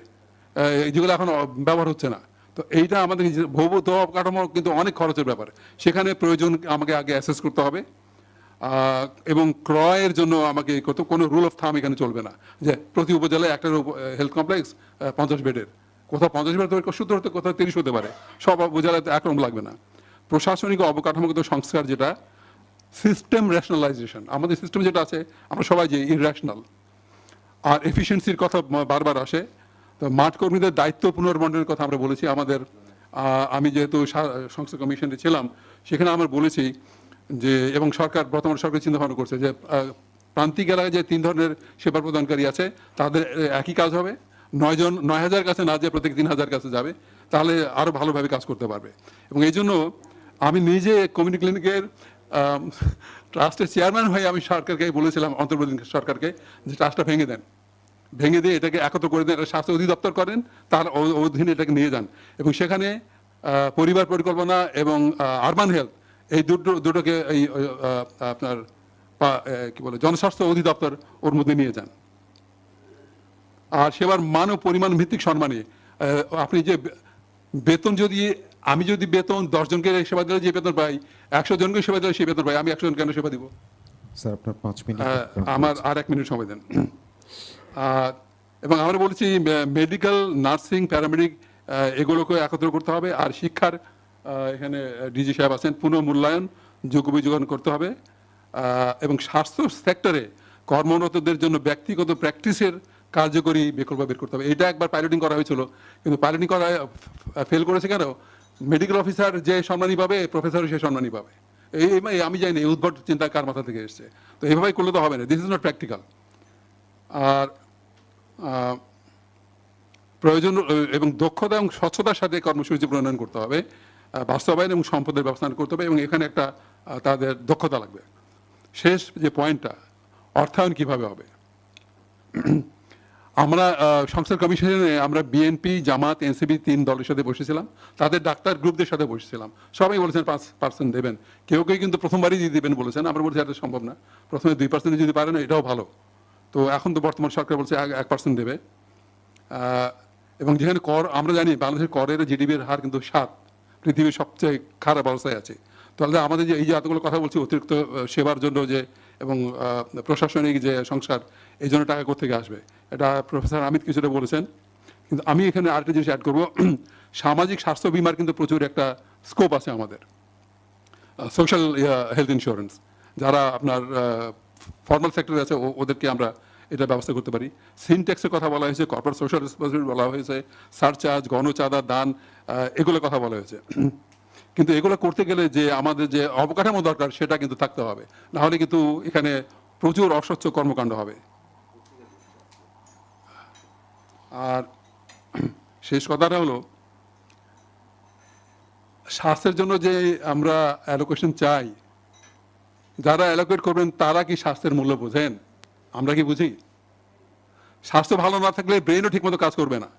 [SPEAKER 6] যেগুলো এখন ব্যবহার হচ্ছে না। তো এইটা আমাদের ভৌত অবকাঠামো কিন্তু অনেক খরচের ব্যাপার, সেখানে প্রয়োজন আমাকে আগে অ্যাসেস করতে হবে। এবং ক্রয়ের জন্য আমাকে কোনো রুল অফ থাম এখানে চলবে না, যে প্রতি উপজেলায় একটা হেলথ কমপ্লেক্স 50 বেডের, কোথাও 50 বেড 70 হতে, কোথাও 30 হতে পারে, সব উপজেলাতে একরকম লাগবে না। প্রশাসনিক অবকাঠামোগত সংস্কার, যেটা সিস্টেম রেশনালাইজেশন, আমাদের সিস্টেম যেটা আছে আমরা সবাই যে ইররেশনাল। আর এফিসিয়েন্সির কথা বারবার আসে। তো মাঠ কর্মীদের দায়িত্ব পুনর্বন্টনের কথা আমরা বলেছি। আমাদের আমি যেহেতু সংস্থা কমিশনে ছিলাম, সেখানে আমরা বলেছি যে, এবং বর্তমান সরকার চিন্তা ভাবনা করছে যে প্রান্তিক এলাকায় যে 3 ধরনের সেবা প্রদানকারী আছে তাদের একই কাজ হবে। 9,000 কাছে না যে প্রত্যেক 3,000 কাছে যাবে, তাহলে আরো ভালোভাবে কাজ করতে পারবে। এবং এই জন্য আমি নিজে কমিউনিটি ক্লিনিকের ট্রাস্টের চেয়ারম্যান হয়ে আমি সরকারকে বলেছিলাম, অন্তর্বর্তী সরকারকে, যে ট্রাস্টটা ভেঙে দিয়ে এটাকে একত্র করে দেন, স্বাস্থ্য অধিদপ্তর করেন, তার অধীনে এটাকে নিয়ে যান। এবং সেখানে পরিবার পরিকল্পনা এবং আরবান হেলথ, এই দুটোকে এই আপনার কি বলে জনস্বাস্থ্য অধিদপ্তর ওর মধ্যে নিয়ে যান। আর সেবার মান ও পরিমাণ ভিত্তিক সম্মানী, আপনি যে বেতন, আমি যদি বেতন 10 জনকে সেবা দিলে যে বেতন পাই, 100 জনকে সেবা দিলে সেই বেতন পাই, আমি 100 জন কেন সেবা দিব?
[SPEAKER 1] স্যার আপনার 5 মিনিট।
[SPEAKER 6] আমার আর 1 মিনিট সময় দেন। এবং আমরা বলেছি মেডিকেল, নার্সিং, প্যারামেডিক, এগুলোকে একত্র করতে হবে। আর শিক্ষার, এখানে ডিজি সাহেব আছেন, পুনঃমূল্যায়ন, যোগ্যবিযোগন করতে হবে। এবং স্বাস্থ্য সেক্টরে কর্মরতদের জন্য ব্যক্তিগত প্র্যাকটিসের কার্যকরী বিকল্প বের করতে হবে। এটা একবার পাইলটিং করা হয়েছিল, কিন্তু পাইলটিং করা ফেল করেছে কেন? মেডিকেল অফিসার যে সম্মানী পাবে, প্রফেসরও সে সম্মানী পাবে। আমি জানি এই উদ্ভট চিন্তা কার মাথা থেকে এসছে। তো এইভাবেই করলে তো হবে না, দিস ইজ নট প্র্যাকটিক্যাল। আর প্রয়োজন এবং দক্ষতা এবং স্বচ্ছতার সাথে কর্মসূচি প্রণয়ন করতে হবে, বাস্তবায়ন এবং সম্পদের ব্যবস্থা করতে হবে। এবং এখানে একটা তাদের দক্ষতা লাগবে। শেষ যে পয়েন্টটা, অর্থায়ন কিভাবে হবে। আমরা সংস্কার কমিশনে আমরা বিএনপি, জামাত, এনসিপি 3 দলের সাথে বসেছিলাম, তাদের ডাক্তার গ্রুপদের সাথে বসেছিলাম। সবাই বলেছেন 5% দেবেন, কেউ কিন্তু প্রথমবারই দিয়ে দেবেন বলেছেন। আমরা বলছি এটা সম্ভব না, প্রথমে 2% যদি পারেন এটাও ভালো। তো এখন তো বর্তমান সরকার বলছে 1% দেবে। এবং যেখানে কর, আমরা জানি বাংলাদেশের করের জিডিপির হার কিন্তু 7, পৃথিবীর সবচেয়ে খারাপ অবস্থায় আছে। তাহলে আমাদের যে এই যে এতগুলো কথা বলছি অতিরিক্ত সেবার জন্য, যে এবং প্রশাসনিক যে সংস্কার, এই জন্য টাকা কোথেকে আসবে, এটা প্রফেসর আমিত কিছুটা বলেছেন। কিন্তু আমি এখানে আরেকটা জিনিস অ্যাড করবো, সামাজিক স্বাস্থ্য বিমার কিন্তু প্রচুর একটা স্কোপ আছে আমাদের। সোশ্যাল হেলথ ইন্স্যুরেন্স, যারা আপনার ফর্মাল সেক্টরে আছে ওদেরকে আমরা এটা ব্যবস্থা করতে পারি। সিনট্যাক্সের কথা বলা হয়েছে, কর্পোরেট সোশ্যাল রেসপন্সিবিলিটি বলা হয়েছে, সারচার্জ, গণচাঁদা, দান, এগুলোর কথা বলা হয়েছে। কিন্তু এগুলো করতে গেলে যে আমাদের যে অবকাঠামো দরকার সেটা কিন্তু থাকতে হবে, না হলে কিন্তু এখানে প্রচুর অস্বচ্ছ কর্মকাণ্ড হবে। আর শেষ কথাটা হলো, স্বাস্থ্যের জন্য যে আমরা অ্যালোকেশন চাই, যারা অ্যালোকেট করবেন তারা কি স্বাস্থ্যের মূল্য বোঝেন? আমরা কি বুঝি? স্বাস্থ্য ভালো না থাকলে ব্রেনও ঠিকমতো কাজ করবে না,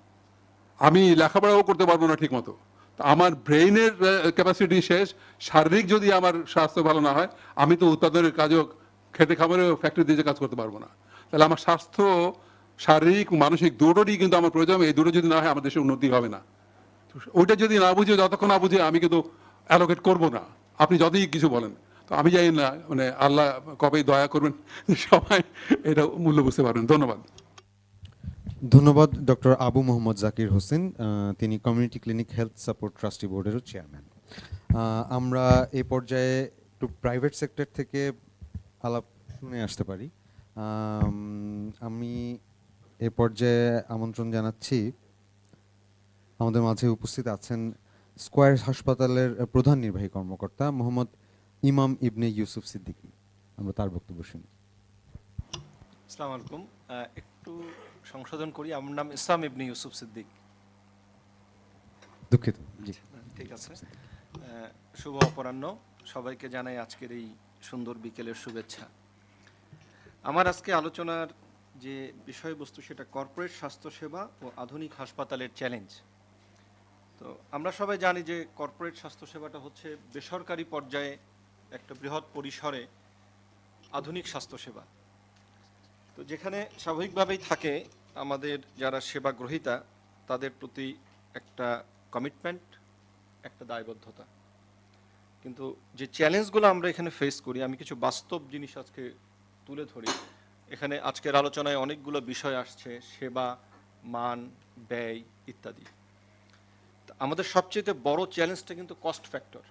[SPEAKER 6] আমি লেখাপড়াও করতে পারবো না ঠিকমতো। আমার ব্রেইনের ক্যাপাসিটি শেষ, শারীরিক যদি আমার স্বাস্থ্য ভালো না হয়, আমি তো উৎপাদনের কাজও খেতে খামারে ফ্যাক্টরি দিয়ে কাজ করতে পারবো না। তাহলে আমার স্বাস্থ্য, শারীরিক মানসিক দুটোরই কিন্তু আমার প্রয়োজন। এই দুটো যদি না হয় আমার দেশের উন্নতি হবে না। ওইটা যদি না বুঝে, যতক্ষণ না বুঝে আমি কিন্তু অ্যালোকেট করবো না, আপনি যতই কিছু বলেন। তো আমি জানি না মানে আল্লাহ কবে দয়া করবেন সবাই এটা মূল্য বুঝতে পারবেন। ধন্যবাদ।
[SPEAKER 1] ধন্যবাদ ডক্টর আবু মোহাম্মদ জাকির হোসেন, তিনি community clinic health support trustee বোর্ডেরও চেয়ারম্যান। আমরা এই পর্যায়ে একটু প্রাইভেট সেক্টর থেকে আলাপ শুনে আসতে পারি। আমি এ পর্যায়ে আমন্ত্রণ জানাচ্ছি, আমাদের মাঝে উপস্থিত আছেন স্কয়ার হাসপাতালের প্রধান নির্বাহী কর্মকর্তা মোহাম্মদ ইমাম ইবনে ইউসুফ সিদ্দিকী। আমরা তার বক্তব্য শুনি।
[SPEAKER 7] আসসালামু আলাইকুম। একটু সংশোধন করি, আমার নাম ইসলাম ইবনে ইউসুফ সিদ্দিক।
[SPEAKER 1] দুঃখিত, জি
[SPEAKER 7] ঠিক আছে। শুভ অপরাহ্ন, সবাইকে জানাই আজকের এই সুন্দর বিকেলের শুভেচ্ছা। আমার আজকে আলোচনার যে বিষয়বস্তু সেটা কর্পোরেট স্বাস্থ্যসেবা ও আধুনিক হাসপাতালের চ্যালেঞ্জ। তো আমরা সবাই জানি যে কর্পোরেট স্বাস্থ্যসেবাটা হচ্ছে বেসরকারি পর্যায়ে একটা বৃহৎ পরিসরে আধুনিক স্বাস্থ্যসেবা। তো যেখানে স্বাভাবিকভাবেই থাকে আমাদের যারা সেবা গ্রহীতা তাদের প্রতি একটা কমিটমেন্ট, একটা দায়বদ্ধতা। কিন্তু যে চ্যালেঞ্জগুলো আমরা এখানে ফেস করি, আমি কিছু বাস্তব জিনিস আজকে তুলে ধরি। এখানে আজকের আলোচনায় অনেকগুলো বিষয় আসছে, সেবা, মান, ব্যয় ইত্যাদি। আমাদের সবচেয়ে বড় চ্যালেঞ্জটা কিন্তু কস্ট ফ্যাক্টর।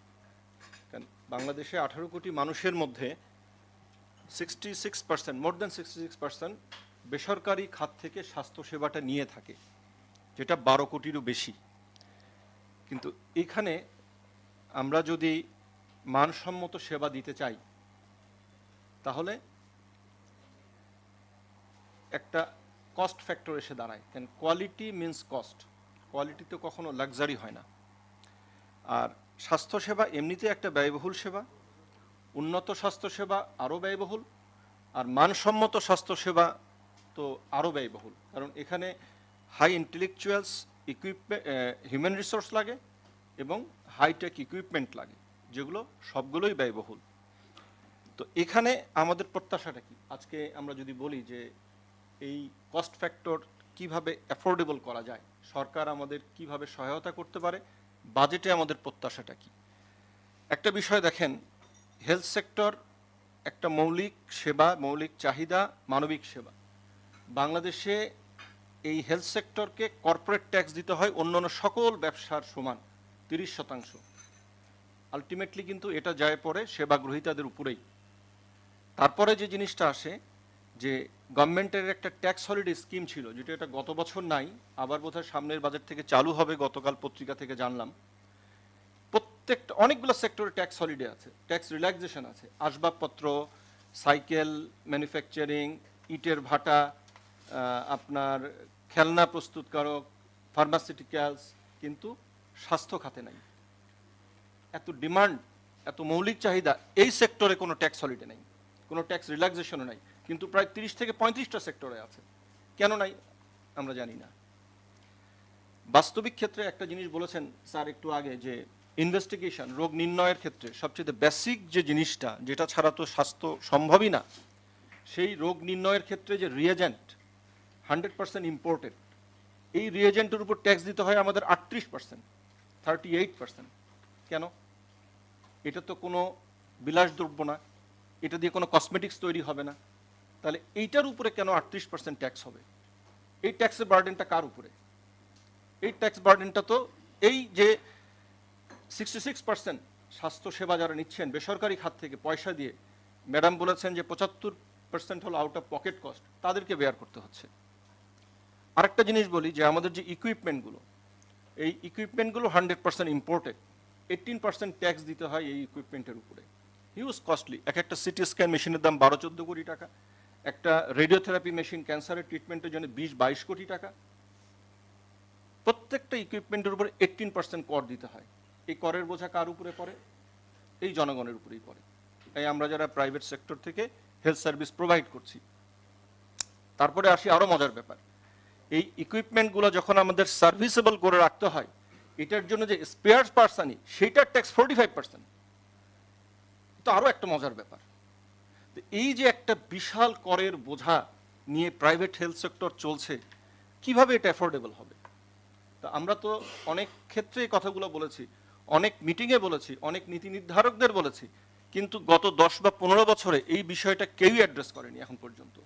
[SPEAKER 7] কারণ বাংলাদেশে 18 কোটি মানুষের মধ্যে 66%, মোর দ্যান 66% বেসরকারি খাত থেকে স্বাস্থ্যসেবাটা নিয়ে থাকে, যেটা 12 কোটিরও বেশি। কিন্তু এখানে আমরা যদি মানসম্মত সেবা দিতে চাই তাহলে একটা কস্ট ফ্যাক্টর এসে দাঁড়ায়। কেন কোয়ালিটি মিন্স কস্ট, কোয়ালিটি তো কখনো লাক্সারি হয় না। আর স্বাস্থ্যসেবা এমনিতে একটা ব্যয়বহুল সেবা, উন্নত স্বাস্থ্যসেবা আরও ব্যয়বহুল, আর মানসম্মত স্বাস্থ্যসেবা তো আরও ব্যয়বহুল। কারণ এখানে high intellectuals equipment, human resource লাগে এবং হাইটেক ইকুইপমেন্ট লাগে, যেগুলো সবগুলোই ব্যয়বহুল। তো এখানে আমাদের প্রত্যাশাটা কি? আজকে আমরা যদি বলি যে এই কস্ট ফ্যাক্টর কিভাবে অ্যাফোর্ডেবল করা যায়, সরকার আমাদের কিভাবে সহায়তা করতে পারে, বাজেটে আমাদের প্রত্যাশাটা কি? একটা বিষয় দেখেন, হেলথ সেক্টর একটা মৌলিক সেবা, মৌলিক চাহিদা, মানবিক সেবা। বাংলাদেশে এই হেলথ সেক্টরকে কর্পোরেট ট্যাক্স দিতে হয় অন্যান্য সকল ব্যবসার সমান 30%। আলটিমেটলি কিন্তু এটা যায় পড়ে সেবা গ্রহীতাদের উপরেই। তারপরে যে জিনিসটা আসে যে গভর্নমেন্টের একটা ট্যাক্স হলিডে স্কিম ছিল, যেটা এটা গত বছর নাই, আবার বোধহয় সামনের বাজেট থেকে চালু হবে, গতকাল পত্রিকা থেকে জানলাম। প্রত্যেকটা অনেকগুলো সেক্টরে ট্যাক্স হলিডে আছে, ট্যাক্স রিল্যাক্সেশন আছে। আসবাবপত্র, সাইকেল ম্যানুফ্যাকচারিং, ইটের ভাটা, আপনার খেলনা প্রস্তুতকারক, ফার্মাসিউটিক্যালস, কিন্তু স্বাস্থ্য খাতে নাই। এত ডিমান্ড, এত মৌলিক চাহিদা, এই সেক্টরে কোনো ট্যাক্স হলিডে নেই, কোনো ট্যাক্স রিল্যাক্সেশনও নাই, কিন্তু প্রায় 30 থেকে 35টা সেক্টরে আছে। কেন নাই আমরা জানি না। বাস্তবিক ক্ষেত্রে একটা জিনিস বলেছেন স্যার একটু আগে, যে ইনভেস্টিগেশন, রোগ নির্ণয়ের ক্ষেত্রে সবচেয়ে বেসিক যে জিনিসটা, যেটা ছাড়া তো স্বাস্থ্য সম্ভবই না, সেই রোগ নির্ণয়ের ক্ষেত্রে যে রিয়েজেন্ট 100% ইম্পোর্টেড, এই রিয়েজেন্টের উপর ট্যাক্স দিতে হয় আমাদের 38%, 38%। কেন? এটা তো কোনো বিলাসদ্রব্য না, এটা দিয়ে কোনো কসমেটিক্স তৈরি হবে না, তাহলে এইটার উপরে কেন 38% ট্যাক্স হবে? এই ট্যাক্সের বার্ডেনটা কার উপরে? এই ট্যাক্স বার্ডেনটা তো এই যে 66% স্বাস্থ্যসেবা যারা নিচ্ছেন বেসরকারি খাত থেকে পয়সা দিয়ে, ম্যাডাম বলেছেন যে 50% হলো আউট অফ পকেট কস্ট, তাদেরকে বেয়ার করতে হচ্ছে। আরেকটা জিনিস বলি যে আমাদের যে ইকুইপমেন্টগুলো, এই ইকুইপমেন্টগুলো 100% ইম্পোর্টেড, 18% ট্যাক্স দিতে হয় এই ইকুইপমেন্টের উপরে, হিউজ কস্টলি। একটা সিটি স্ক্যান মেশিনের দাম 12-14 কোটি টাকা, একটা রেডিওথেরাপি মেশিন ক্যান্সারের ট্রিটমেন্টের জন্য 20-22 কোটি টাকা। প্রত্যেকটা ইকুইপমেন্টের উপরে 18% কর দিতে হয়। এই করের বোঝা কার উপরে পড়ে? এই জনগণের উপরেই পড়ে। তাই আমরা যারা প্রাইভেট সেক্টর থেকে হেলথ সার্ভিস প্রোভাইড করছি। তারপরে আসি আরো মজার ব্যাপার, এই ইকুইপমেন্টগুলো যখন আমাদের সার্ভিসেবল করে রাখতে হয়, এটার জন্য যে স্পেয়ার পার্টস আনি সেইটার ট্যাক্স 45%। তো আরো একটা মজার ব্যাপার, এই যে একটা বিশাল করের বোঝা নিয়ে প্রাইভেট হেলথ সেক্টর চলছে, কিভাবে এটা অ্যাফোর্ডেবল হবে? তা আমরা তো অনেক ক্ষেত্রে এই কথাগুলো বলেছি, অনেক মিটিংয়ে বলেছি, অনেক নীতি নির্ধারকদের বলেছি, কিন্তু গত 10 বা 15 বছরে এই বিষয়টা কেউই অ্যাড্রেস করেনি এখন পর্যন্ত।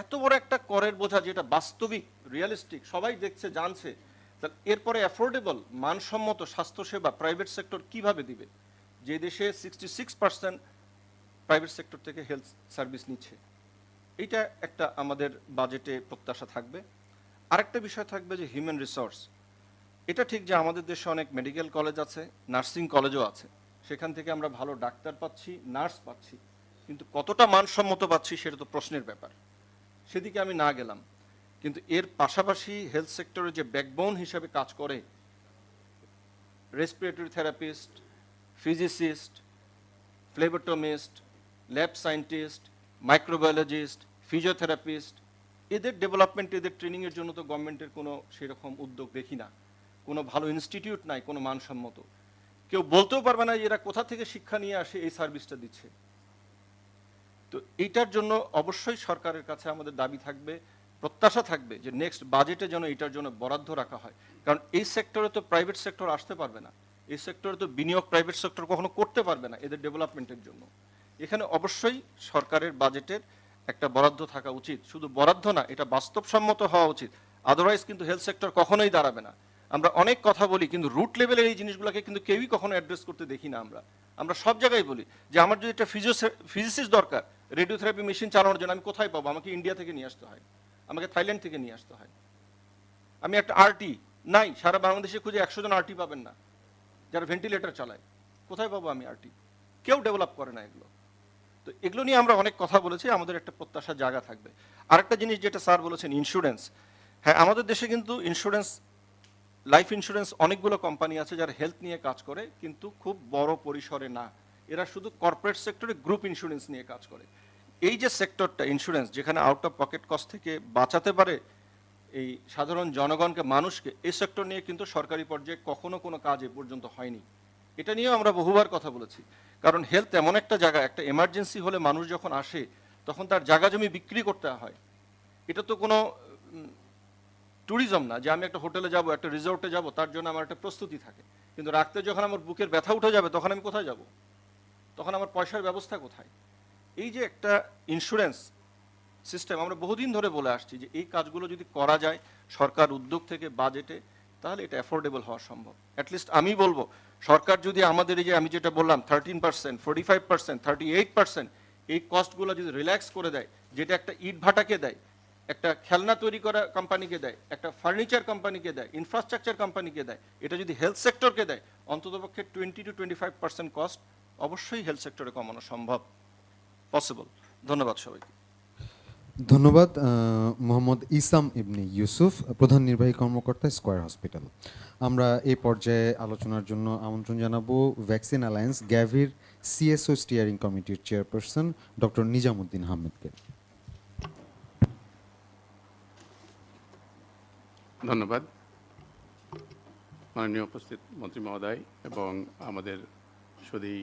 [SPEAKER 7] এত বড় একটা করের বোঝা যেটা বাস্তবিক, রিয়েলিস্টিক, সবাই দেখছে, জানছে, তাহলে এরপরে অ্যাফোর্ডেবল মানসম্মত স্বাস্থ্যসেবা প্রাইভেট সেক্টর কিভাবে দিবে, যে দেশে 66% প্রাইভেট সেক্টর থেকে হেলথ সার্ভিস নিচ্ছে? এইটা একটা আমাদের বাজেটে প্রত্যাশা থাকবে। আরেকটা বিষয় থাকবে যে হিউম্যান রিসোর্স। এটা ঠিক যে আমাদের দেশে অনেক মেডিকেল কলেজ আছে, নার্সিং কলেজও আছে, সেখান থেকে আমরা ভালো ডাক্তার পাচ্ছি, নার্স পাচ্ছি, কিন্তু কতটা মানসম্মত পাচ্ছি সেটা তো প্রশ্নের ব্যাপার, সেদিকে আমি না গেলাম। কিন্তু এর পাশাপাশি হেলথ সেক্টরে যে ব্যাকবোন হিসাবে কাজ করে respiratory therapist, physicist, phlebotomist, lab scientist, microbiologist, physiotherapist, এদের ডেভেলপমেন্ট, এদের ট্রেনিংয়ের জন্য তো গভর্নমেন্টের কোনো সেরকম উদ্যোগ দেখি না, কোনো ভালো ইনস্টিটিউট নাই, কোনো মানসম্মত। কেউ বলতেও পারবে না যে এরা কোথা থেকে শিক্ষা নিয়ে আসে এই সার্ভিসটা দিচ্ছে। তো এইটার জন্য অবশ্যই সরকারের কাছে আমাদের দাবি থাকবে, প্রত্যাশা থাকবে যে নেক্সট বাজেটে যেন এটার জন্য বরাদ্দ রাখা হয়, কারণ এই সেক্টরে তো প্রাইভেট সেক্টর আসতে পারবে না, এই সেক্টরে তো বিনিয়োগ প্রাইভেট সেক্টর কখনো করতে পারবে না এদের ডেভেলপমেন্টের জন্য। এখানে অবশ্যই সরকারের বাজেটের একটা বরাদ্দ থাকা উচিত, শুধু বরাদ্দ না, এটা বাস্তবসম্মত হওয়া উচিত, আদারওয়াইজ কিন্তু হেলথ সেক্টর কখনোই দাঁড়াবে না। আমরা অনেক কথা বলি, কিন্তু রুট লেভেলের এই জিনিসগুলোকে কিন্তু কেউই কখনো অ্যাড্রেস করতে দেখি না। আমরা সব জায়গায় বলি যে আমার যদি একটা ফিজিসিস্ট দরকার রেডিওথেরাপি মেশিন চালানোর জন্য, আমি কোথায় পাবো? আমাকে ইন্ডিয়া থেকে নিয়ে আসতে হয়, আমাকে থাইল্যান্ড থেকে নিয়ে আসতে হয়। আমি একটা আরটি নাই, সারা বাংলাদেশে খুঁজে 100 জন আরটি পাবেন না যারা ভেন্টিলেটর চালায়, কোথায় পাবো আমি আরটি? কেউ ডেভেলপ করে না এগুলো। তো এগুলো নিয়ে আমরা অনেক কথা বলেছি, আমাদের একটা প্রত্যাশা জায়গা থাকবে। আরেকটা জিনিস যেটা স্যার বলেছেন, ইন্স্যুরেন্স। হ্যাঁ, আমাদের দেশে কিন্তু ইন্স্যুরেন্স, লাইফ ইন্স্যুরেন্স অনেকগুলো কোম্পানি আছে যারা হেলথ নিয়ে কাজ করে, কিন্তু খুব বড় পরিসরে না, এরা শুধু কর্পোরেট সেক্টরে গ্রুপ ইন্স্যুরেন্স নিয়ে কাজ করে। এই যে সেক্টরটা ইন্স্যুরেন্স, যেখানে আউট অফ পকেট কস্ট থেকে বাঁচাতে পারে এই সাধারণ জনগণকে, মানুষকে, এই সেক্টর নিয়ে কিন্তু সরকারি পর্যায়ে কখনো কোনো কাজ এ পর্যন্ত হয়নি। এটা নিয়েও আমরা বহুবার কথা বলেছি, কারণ হেলথ এমন একটা জায়গা, একটা এমার্জেন্সি হলে মানুষ যখন আসে তখন তার জায়গা জমি বিক্রি করতে হয়। এটা তো কোনো ট্যুরিজম না যে আমি একটা হোটেলে যাব, একটা রিসোর্টে যাব, তার জন্য আমার একটা প্রস্তুতি থাকে, কিন্তু রাখতে যখন আমার বুকের ব্যথা উঠে যাবে তখন আমি কোথায় যাব? তখন আমার পয়সার ব্যবস্থা কোথায়? এই যে একটা ইন্স্যুরেন্স সিস্টেম, আমরা বহুদিন ধরে বলে আসছি যে এই কাজগুলো যদি করা যায় সরকার উদ্যোগ থেকে বাজেটে, তাহলে এটা অ্যাফোর্ডেবল হওয়া সম্ভব। অ্যাটলিস্ট আমি বলবো সরকার যদি আমাদের এই যে আমি যেটা বললাম 13%, 45%, 38% এই কস্টগুলো যদি রিল্যাক্স করে দেয়, যেটা একটা ইট ভাটাকে দেয়, একটা খেলনা তৈরি করা কোম্পানিকে দেয়, একটা ফার্নিচার কোম্পানিকে দেয়, ইনফ্রাস্ট্রাকচার কোম্পানিকে দেয়, এটা যদি হেলথ সেক্টরকে দেয়, অন্ততপক্ষে 20-25% কস্ট অবশ্যই হেলথ সেক্টরে কমানো সম্ভব, পসিবল। ধন্যবাদ সবাইকে।
[SPEAKER 1] ধন্যবাদ মোহাম্মদ ইসাম ইবনে ইউসুফ, প্রধান নির্বাহী কর্মকর্তা, স্কয়ার হসপিটাল। আমরা এই পর্যায়ে আলোচনার জন্য আমন্ত্রণ জানাবো ভ্যাকসিন অ্যালায়েন্স গ্যাভির সিএসও স্টিয়ারিং কমিটির চেয়ারপারসন ডক্টর নিজামুদ্দিন আহমেদকে।
[SPEAKER 8] ধন্যবাদ মাননীয় উপস্থিত মন্ত্রী মহোদয় এবং আমাদের সুধী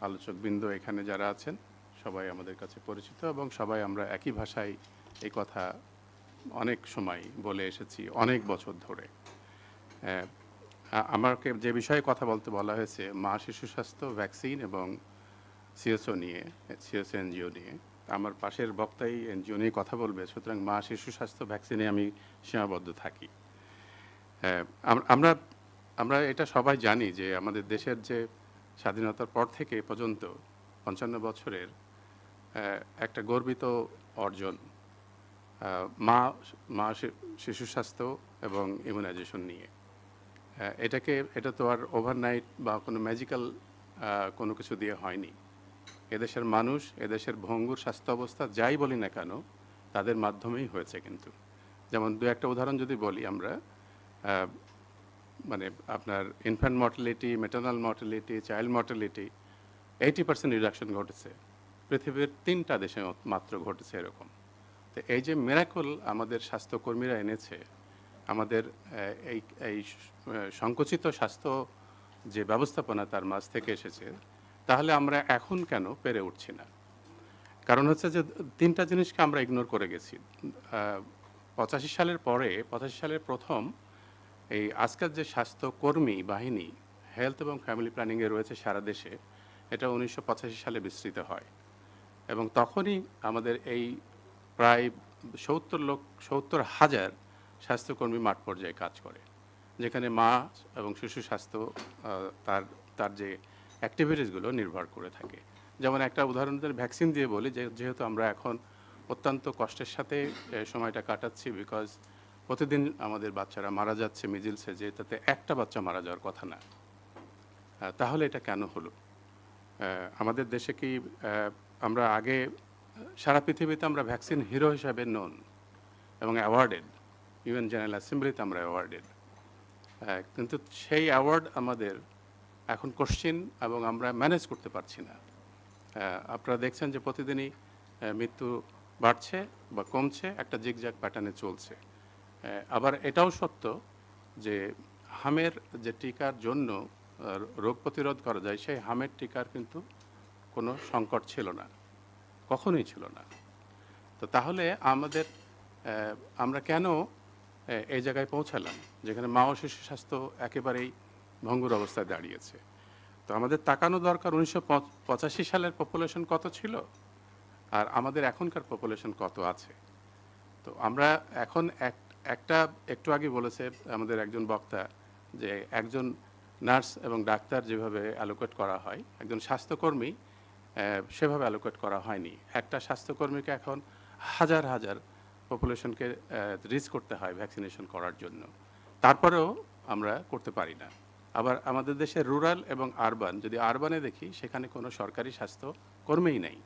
[SPEAKER 8] আলোচকবৃন্দ, এখানে যারা আছেন সবাই আমাদের কাছে পরিচিত এবং সবাই আমরা একই ভাষায় এই কথা অনেক সময় বলে এসেছি, অনেক বছর ধরে। আমাকে যে বিষয়ে কথা বলতে বলা হয়েছে, মা শিশু স্বাস্থ্য ভ্যাকসিন এবং সিএসও নিয়ে, সিএসও এনজিও নিয়ে, আমার পাশের বক্তাই এনজিও নিয়ে কথা বলবে, সুতরাং মা শিশু স্বাস্থ্য ভ্যাকসিনে আমি সীমাবদ্ধ থাকি। আমরা এটা সবাই জানি যে আমাদের দেশের যে স্বাধীনতার পর থেকে পর্যন্ত 55 বছরের একটা গর্বিত অর্জন মা মা শিশু স্বাস্থ্য এবং ইমিউনাইজেশন নিয়ে। এটা তো আর ওভারনাইট বা কোনো ম্যাজিক্যাল কোনো কিছু দিয়ে হয়নি। এদেশের মানুষ, এদেশের ভঙ্গুর স্বাস্থ্য অবস্থা যাই বলি না কেন, তাদের মাধ্যমেই হয়েছে। কিন্তু যেমন দু একটা উদাহরণ যদি বলি আমরা, মানে আপনার infant mortality, maternal mortality, child mortality 80% reduction ঘটেছে। পৃথিবীর 3টা দেশে মাত্র ঘটেছে এরকম। তো এই যে মিরাকল আমাদের স্বাস্থ্যকর্মীরা এনেছে, আমাদের এই এই সংকুচিত স্বাস্থ্য যে ব্যবস্থাপনা তার মাঝ থেকে এসেছে, তাহলে আমরা এখন কেন পেরে উঠছি না? কারণ হচ্ছে যে 3টা জিনিসকে আমরা ইগনোর করে গেছি। 85 সালের পরে, 85 সালের প্রথম এই আজকের যে স্বাস্থ্যকর্মী বাহিনী হেলথ এবং ফ্যামিলি প্ল্যানিংয়ে রয়েছে সারা দেশে, এটা 1985 সালে বিস্তৃত হয়। এবং তখনই আমাদের এই প্রায় 70,000 স্বাস্থ্যকর্মী মাঠ পর্যায়ে কাজ করে, যেখানে মা এবং শিশু স্বাস্থ্য তার যে অ্যাক্টিভিটিসগুলো নির্ভর করে থাকে। যেমন একটা উদাহরণের ভ্যাকসিন দিয়ে বলি, যেহেতু আমরা এখন অত্যন্ত কষ্টের সাথে সময়টা কাটাচ্ছি, বিকজ প্রতিদিন আমাদের বাচ্চারা মারা যাচ্ছে মিজিলসে, যে তাতে একটা বাচ্চা মারা যাওয়ার কথা না। তাহলে এটা কেন হলো? আমাদের দেশে কি আমরা আগে সারা পৃথিবীতে আমরা ভ্যাকসিন হিরো হিসাবে নন এবং অ্যাওয়ার্ডেড, ইউএন জেনারেল অ্যাসেম্বলিতে আমরা অ্যাওয়ার্ডেড, কিন্তু সেই অ্যাওয়ার্ড আমাদের এখন কোশ্চিন এবং আমরা ম্যানেজ করতে পারছি না। আপনারা দেখছেন যে প্রতিদিনই মৃত্যু বাড়ছে বা কমছে, একটা জিগজ্যাগ প্যাটার্নে চলছে। আবার এটাও সত্য যে হামের যে টিকার জন্য রোগ প্রতিরোধ করা যায়, সেই হামের টিকার কিন্তু কোনো সংকট ছিল না, কখনোই ছিল না। তো তাহলে আমরা কেন এই জায়গায় পৌঁছালাম, যেখানে মা ও শিশু স্বাস্থ্য একেবারেই ভঙ্গুর অবস্থায় দাঁড়িয়েছে? তো আমাদের তাকানো দরকার 1985 সালের পপুলেশন কত ছিল আর আমাদের এখনকার পপুলেশন কত আছে। তো আমরা এখন একটু আগে বলেছে আমাদের একজন বক্তা যে একজন নার্স এবং ডাক্তার যেভাবে অ্যালোকেট করা হয়, একজন স্বাস্থ্যকর্মী সেভাবে অ্যালোকেট করা হয়নি। একটা স্বাস্থ্যকর্মীকে এখন হাজার হাজার পপুলেশনকে রিচ করতে হয় ভ্যাকসিনেশন করার জন্য, তারপরেও আমরা করতে পারি না। আবার আমাদের দেশে রুরাল এবং আরবান, যদি আরবানে দেখি সেখানে কোনো সরকারি স্বাস্থ্য কর্মীই নেই।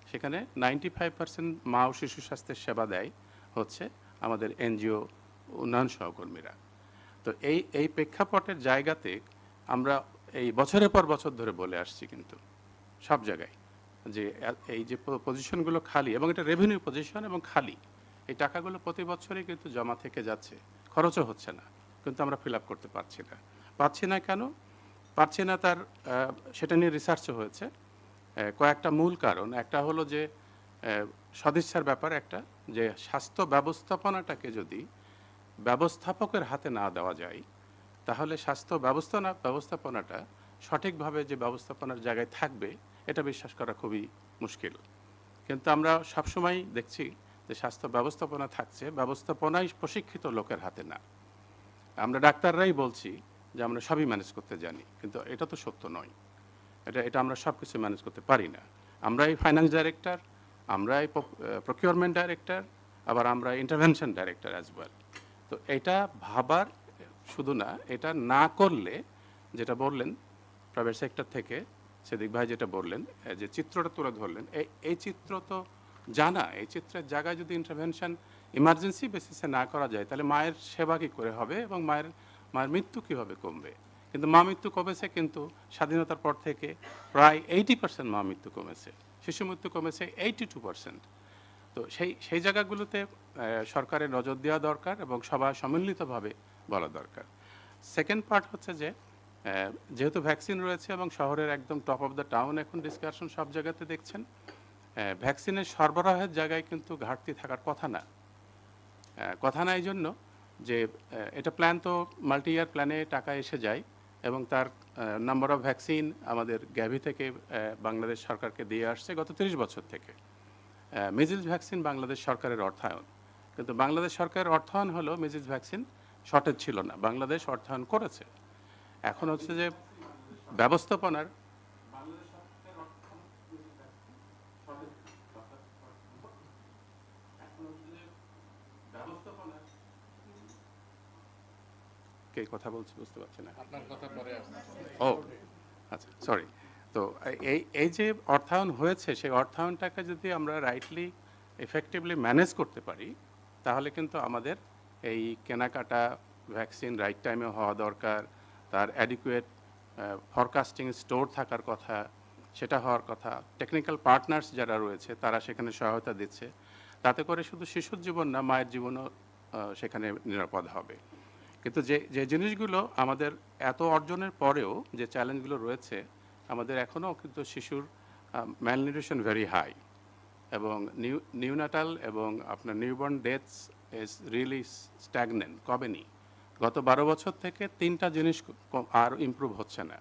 [SPEAKER 8] সেখানে 95% মা ও শিশু স্বাস্থ্যের সেবা দেয় হচ্ছে আমাদের এনজিও উন্নয়ন সহকর্মীরা। তো এই প্রেক্ষাপটের জায়গাতে আমরা এই বছরের পর বছর ধরে বলে আসছি কিন্তু সব জায়গায় যে এই যে পজিশনগুলো খালি, এবং এটা রেভিনিউ পজিশন এবং খালি, এই টাকাগুলো প্রতি বছরই কিন্তু জমা থেকে যাচ্ছে, খরচও হচ্ছে না, কিন্তু আমরা ফিল আপ করতে পারছি না। কেন পারছি না? সেটা নিয়ে রিসার্চও হয়েছে। কয়েকটা মূল কারণ। একটা হলো যে সদিচ্ছার ব্যাপার, একটা যে স্বাস্থ্য ব্যবস্থাপনাটাকে যদি ব্যবস্থাপকের হাতে না দেওয়া যায়, তাহলে স্বাস্থ্য ব্যবস্থাপনাটা সঠিকভাবে যে ব্যবস্থাপনার জায়গায় থাকবে এটা বিশ্বাস করা খুবই মুশকিল। কিন্তু আমরা সবসময় দেখছি যে স্বাস্থ্য ব্যবস্থাপনা থাকছে, ব্যবস্থাপনাই প্রশিক্ষিত লোকের হাতে না। আমরা ডাক্তাররাই বলছি যে আমরা সবই ম্যানেজ করতে জানি, কিন্তু এটা তো সত্য নয়। এটা আমরা সব কিছু ম্যানেজ করতে পারি না। আমরাই ফাইন্যান্স ডাইরেক্টর, আমরাই প্রকিউরমেন্ট ডাইরেক্টর, আবার আমরা ইন্টারভেনশন ডাইরেক্টর অ্যাজ ওয়েল। তো এটা ভাবার শুধু না, এটা না করলে, যেটা বললেন প্রাইভেট সেক্টর থেকে সেদিক ভাই যেটা বললেন, যে চিত্রটা তুলে ধরলেন, এই চিত্র তো জানা, এই চিত্রের জায়গায় যদি ইন্টারভেনশন ইমার্জেন্সি বেসিসে না করা যায়, তাহলে মায়ের সেবা কী করে হবে এবং মায়ের মৃত্যু কীভাবে কমবে? কিন্তু মা মৃত্যু কমেছে, কিন্তু স্বাধীনতার পর থেকে প্রায় 80% মা মৃত্যু কমেছে, শিশু মৃত্যু কমেছে 82%। তো সেই জায়গাগুলোতে সরকারের নজর দেওয়া দরকার এবং সবাই সম্মিলিতভাবে বলা দরকার। সেকেন্ড পার্ট হচ্ছে যে যেহেতু ভ্যাকসিন রয়েছে এবং শহরের একদম টপ অফ দ্য টাউন এখন ডিসকাশন সব জায়গাতে দেখছেন, ভ্যাকসিনের সরবরাহের জায়গায় কিন্তু ঘাটতি থাকার কথা না। এই জন্য যে এটা প্ল্যান তো মাল্টি ইয়ার প্ল্যানে টাকা এসে যায় এবং তার নাম্বার অফ ভ্যাকসিন আমাদের গ্যাভি থেকে বাংলাদেশ সরকারকে দিয়ে আসছে গত 30 বছর থেকে। মিজিলস ভ্যাকসিন বাংলাদেশ সরকারের অর্থায়ন, কিন্তু বাংলাদেশ সরকারের অর্থায়ন হলো মিজিলস ভ্যাকসিন শর্টেজ ছিল না, বাংলাদেশ অর্থায়ন করেছে। এখন হচ্ছে যে ব্যবস্থাপনার কে কথা বলছি বুঝতে পারছি না। ও আচ্ছা, সরি। তো এই যে অর্থায়ন হয়েছে, সেই অর্থায়নটাকে যদি আমরা রাইটলি এফেক্টিভলি ম্যানেজ করতে পারি, তাহলে কিন্তু আমাদের এই কেনাকাটা, ভ্যাকসিন রাইট টাইমে হওয়া দরকার, তার অ্যাডিকুয়েট ফরকাস্টিং স্টোর থাকার কথা, সেটা হওয়ার কথা, টেকনিক্যাল পার্টনার্স যারা রয়েছে তারা সেখানে সহায়তা দিচ্ছে, তাতে করে শুধু শিশুর জীবন না, মায়ের জীবনও সেখানে নিরাপদ হবে। কিন্তু যে যে জিনিসগুলো আমাদের এত অর্জনের পরেও যে চ্যালেঞ্জগুলো রয়েছে, আমাদের এখনও কিন্তু শিশুর ম্যালনিউট্রিশন ভেরি হাই, এবং নিউনাটাল এবং আপনার newborn deaths is really stagnant, কমেনি। গত 12 বছর থেকে 3টা জিনিস আর ইমপ্রুভ হচ্ছে না।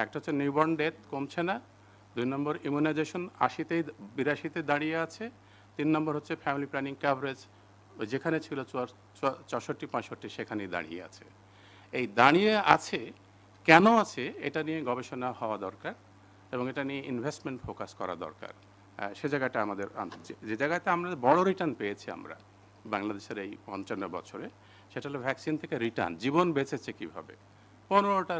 [SPEAKER 8] একটা হচ্ছে নিউবর্ন ডেথ কমছে না, 2 নম্বর ইমিউনাইজেশন 80-তে 82-তে দাঁড়িয়ে আছে, 3 নম্বর হচ্ছে ফ্যামিলি প্ল্যানিং কাভারেজ যেখানে ছিল 64-65 সেখানেই দাঁড়িয়ে আছে। এই দাঁড়িয়ে আছে কেন আছে এটা নিয়ে গবেষণা হওয়া দরকার, এবং এটা নিয়ে ইনভেস্টমেন্ট ফোকাস করা দরকার। সে জায়গাটা আমাদের যে জায়গাতে আমরা বড় রিটার্ন পেয়েছি আমরা বাংলাদেশের এই 55 বছরে, সেটা হলো ভ্যাকসিন থেকে রিটার্ন। জীবন বেঁচেছে কিভাবে? 15টা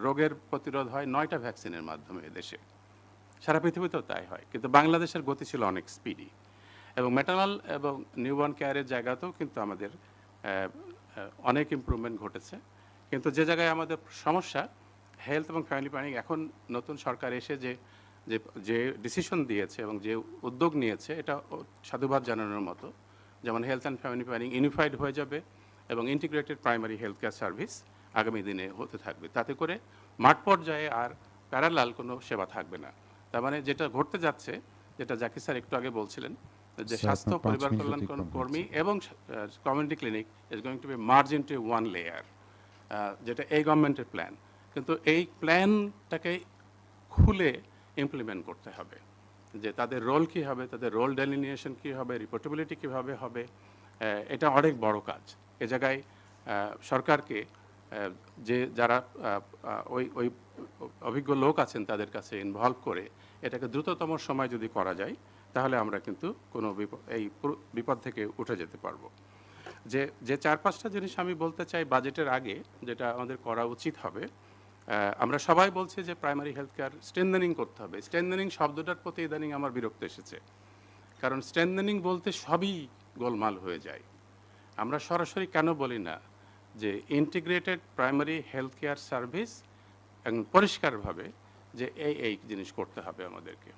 [SPEAKER 8] রোগের প্রতিরোধ হয় 9টা ভ্যাকসিনের মাধ্যমে এদেশে, সারা পৃথিবীতেও তাই হয়, কিন্তু বাংলাদেশের গতি ছিল অনেক স্পিডি। এবং ম্যাটারনাল এবং নিউবর্ন কেয়ারের জায়গাতেও কিন্তু আমাদের অনেক ইমপ্রুভমেন্ট ঘটেছে। কিন্তু যে জায়গায় আমাদের সমস্যা, হেলথ এবং ফ্যামিলি প্ল্যানিং, এখন নতুন সরকার এসে যে ডিসিশন দিয়েছে এবং যে উদ্যোগ নিয়েছে, এটা সাধুবাদ জানানোর মতো। যেমন health and family planning unified হয়ে যাবে এবং integrated primary health care service আগামী দিনে হতে থাকবে। তাতে করে মাঠ পর্যায়ে আর প্যারালাল কোনো সেবা থাকবে না। তার মানে যেটা ঘটতে যাচ্ছে, যেটা জাকির স্যার একটু আগে বলছিলেন, যে স্বাস্থ্য পরিবার কল্যাণ কর্মী এবং community clinic is going to be merge into one layer, যেটা এই গভর্নমেন্টের প্ল্যান। কিন্তু এই প্ল্যানটাকে খুলে ইমপ্লিমেন্ট করতে হবে, যে তাদের রোল কী হবে, তাদের রোল ডেলিনিয়েশন কী হবে, রিপোর্টেবিলিটি কীভাবে হবে, এটা অনেক বড় কাজ। এ জায়গায় সরকারকে যে যারা ওই অভিজ্ঞ লোক আছেন তাদের কাছে ইনভলভ করে এটাকে দ্রুততম সময় যদি করা যায়, তাহলে আমরা কিন্তু কোনো বিপদ থেকে উঠে যেতে পারবো। যে 4-5টা জিনিস আমি বলতে চাই বাজেটের আগে, যেটা আমাদের করা উচিত হবে। আমরা সবাই বলছি যে প্রাইমারি হেলথ কেয়ার স্ট্রেনথেনিং করতে হবে। স্ট্রেনথেনিং শব্দটার প্রতি ইদানিং আমার বিরক্ত এসেছে, কারণ স্ট্রেনথেনিং বলতে সবই গোলমাল হয়ে যায়। আমরা সরাসরি কেন বলি না যে integrated primary health care service, পরিষ্কারভাবে যে এই জিনিস করতে হবে আমাদেরকে।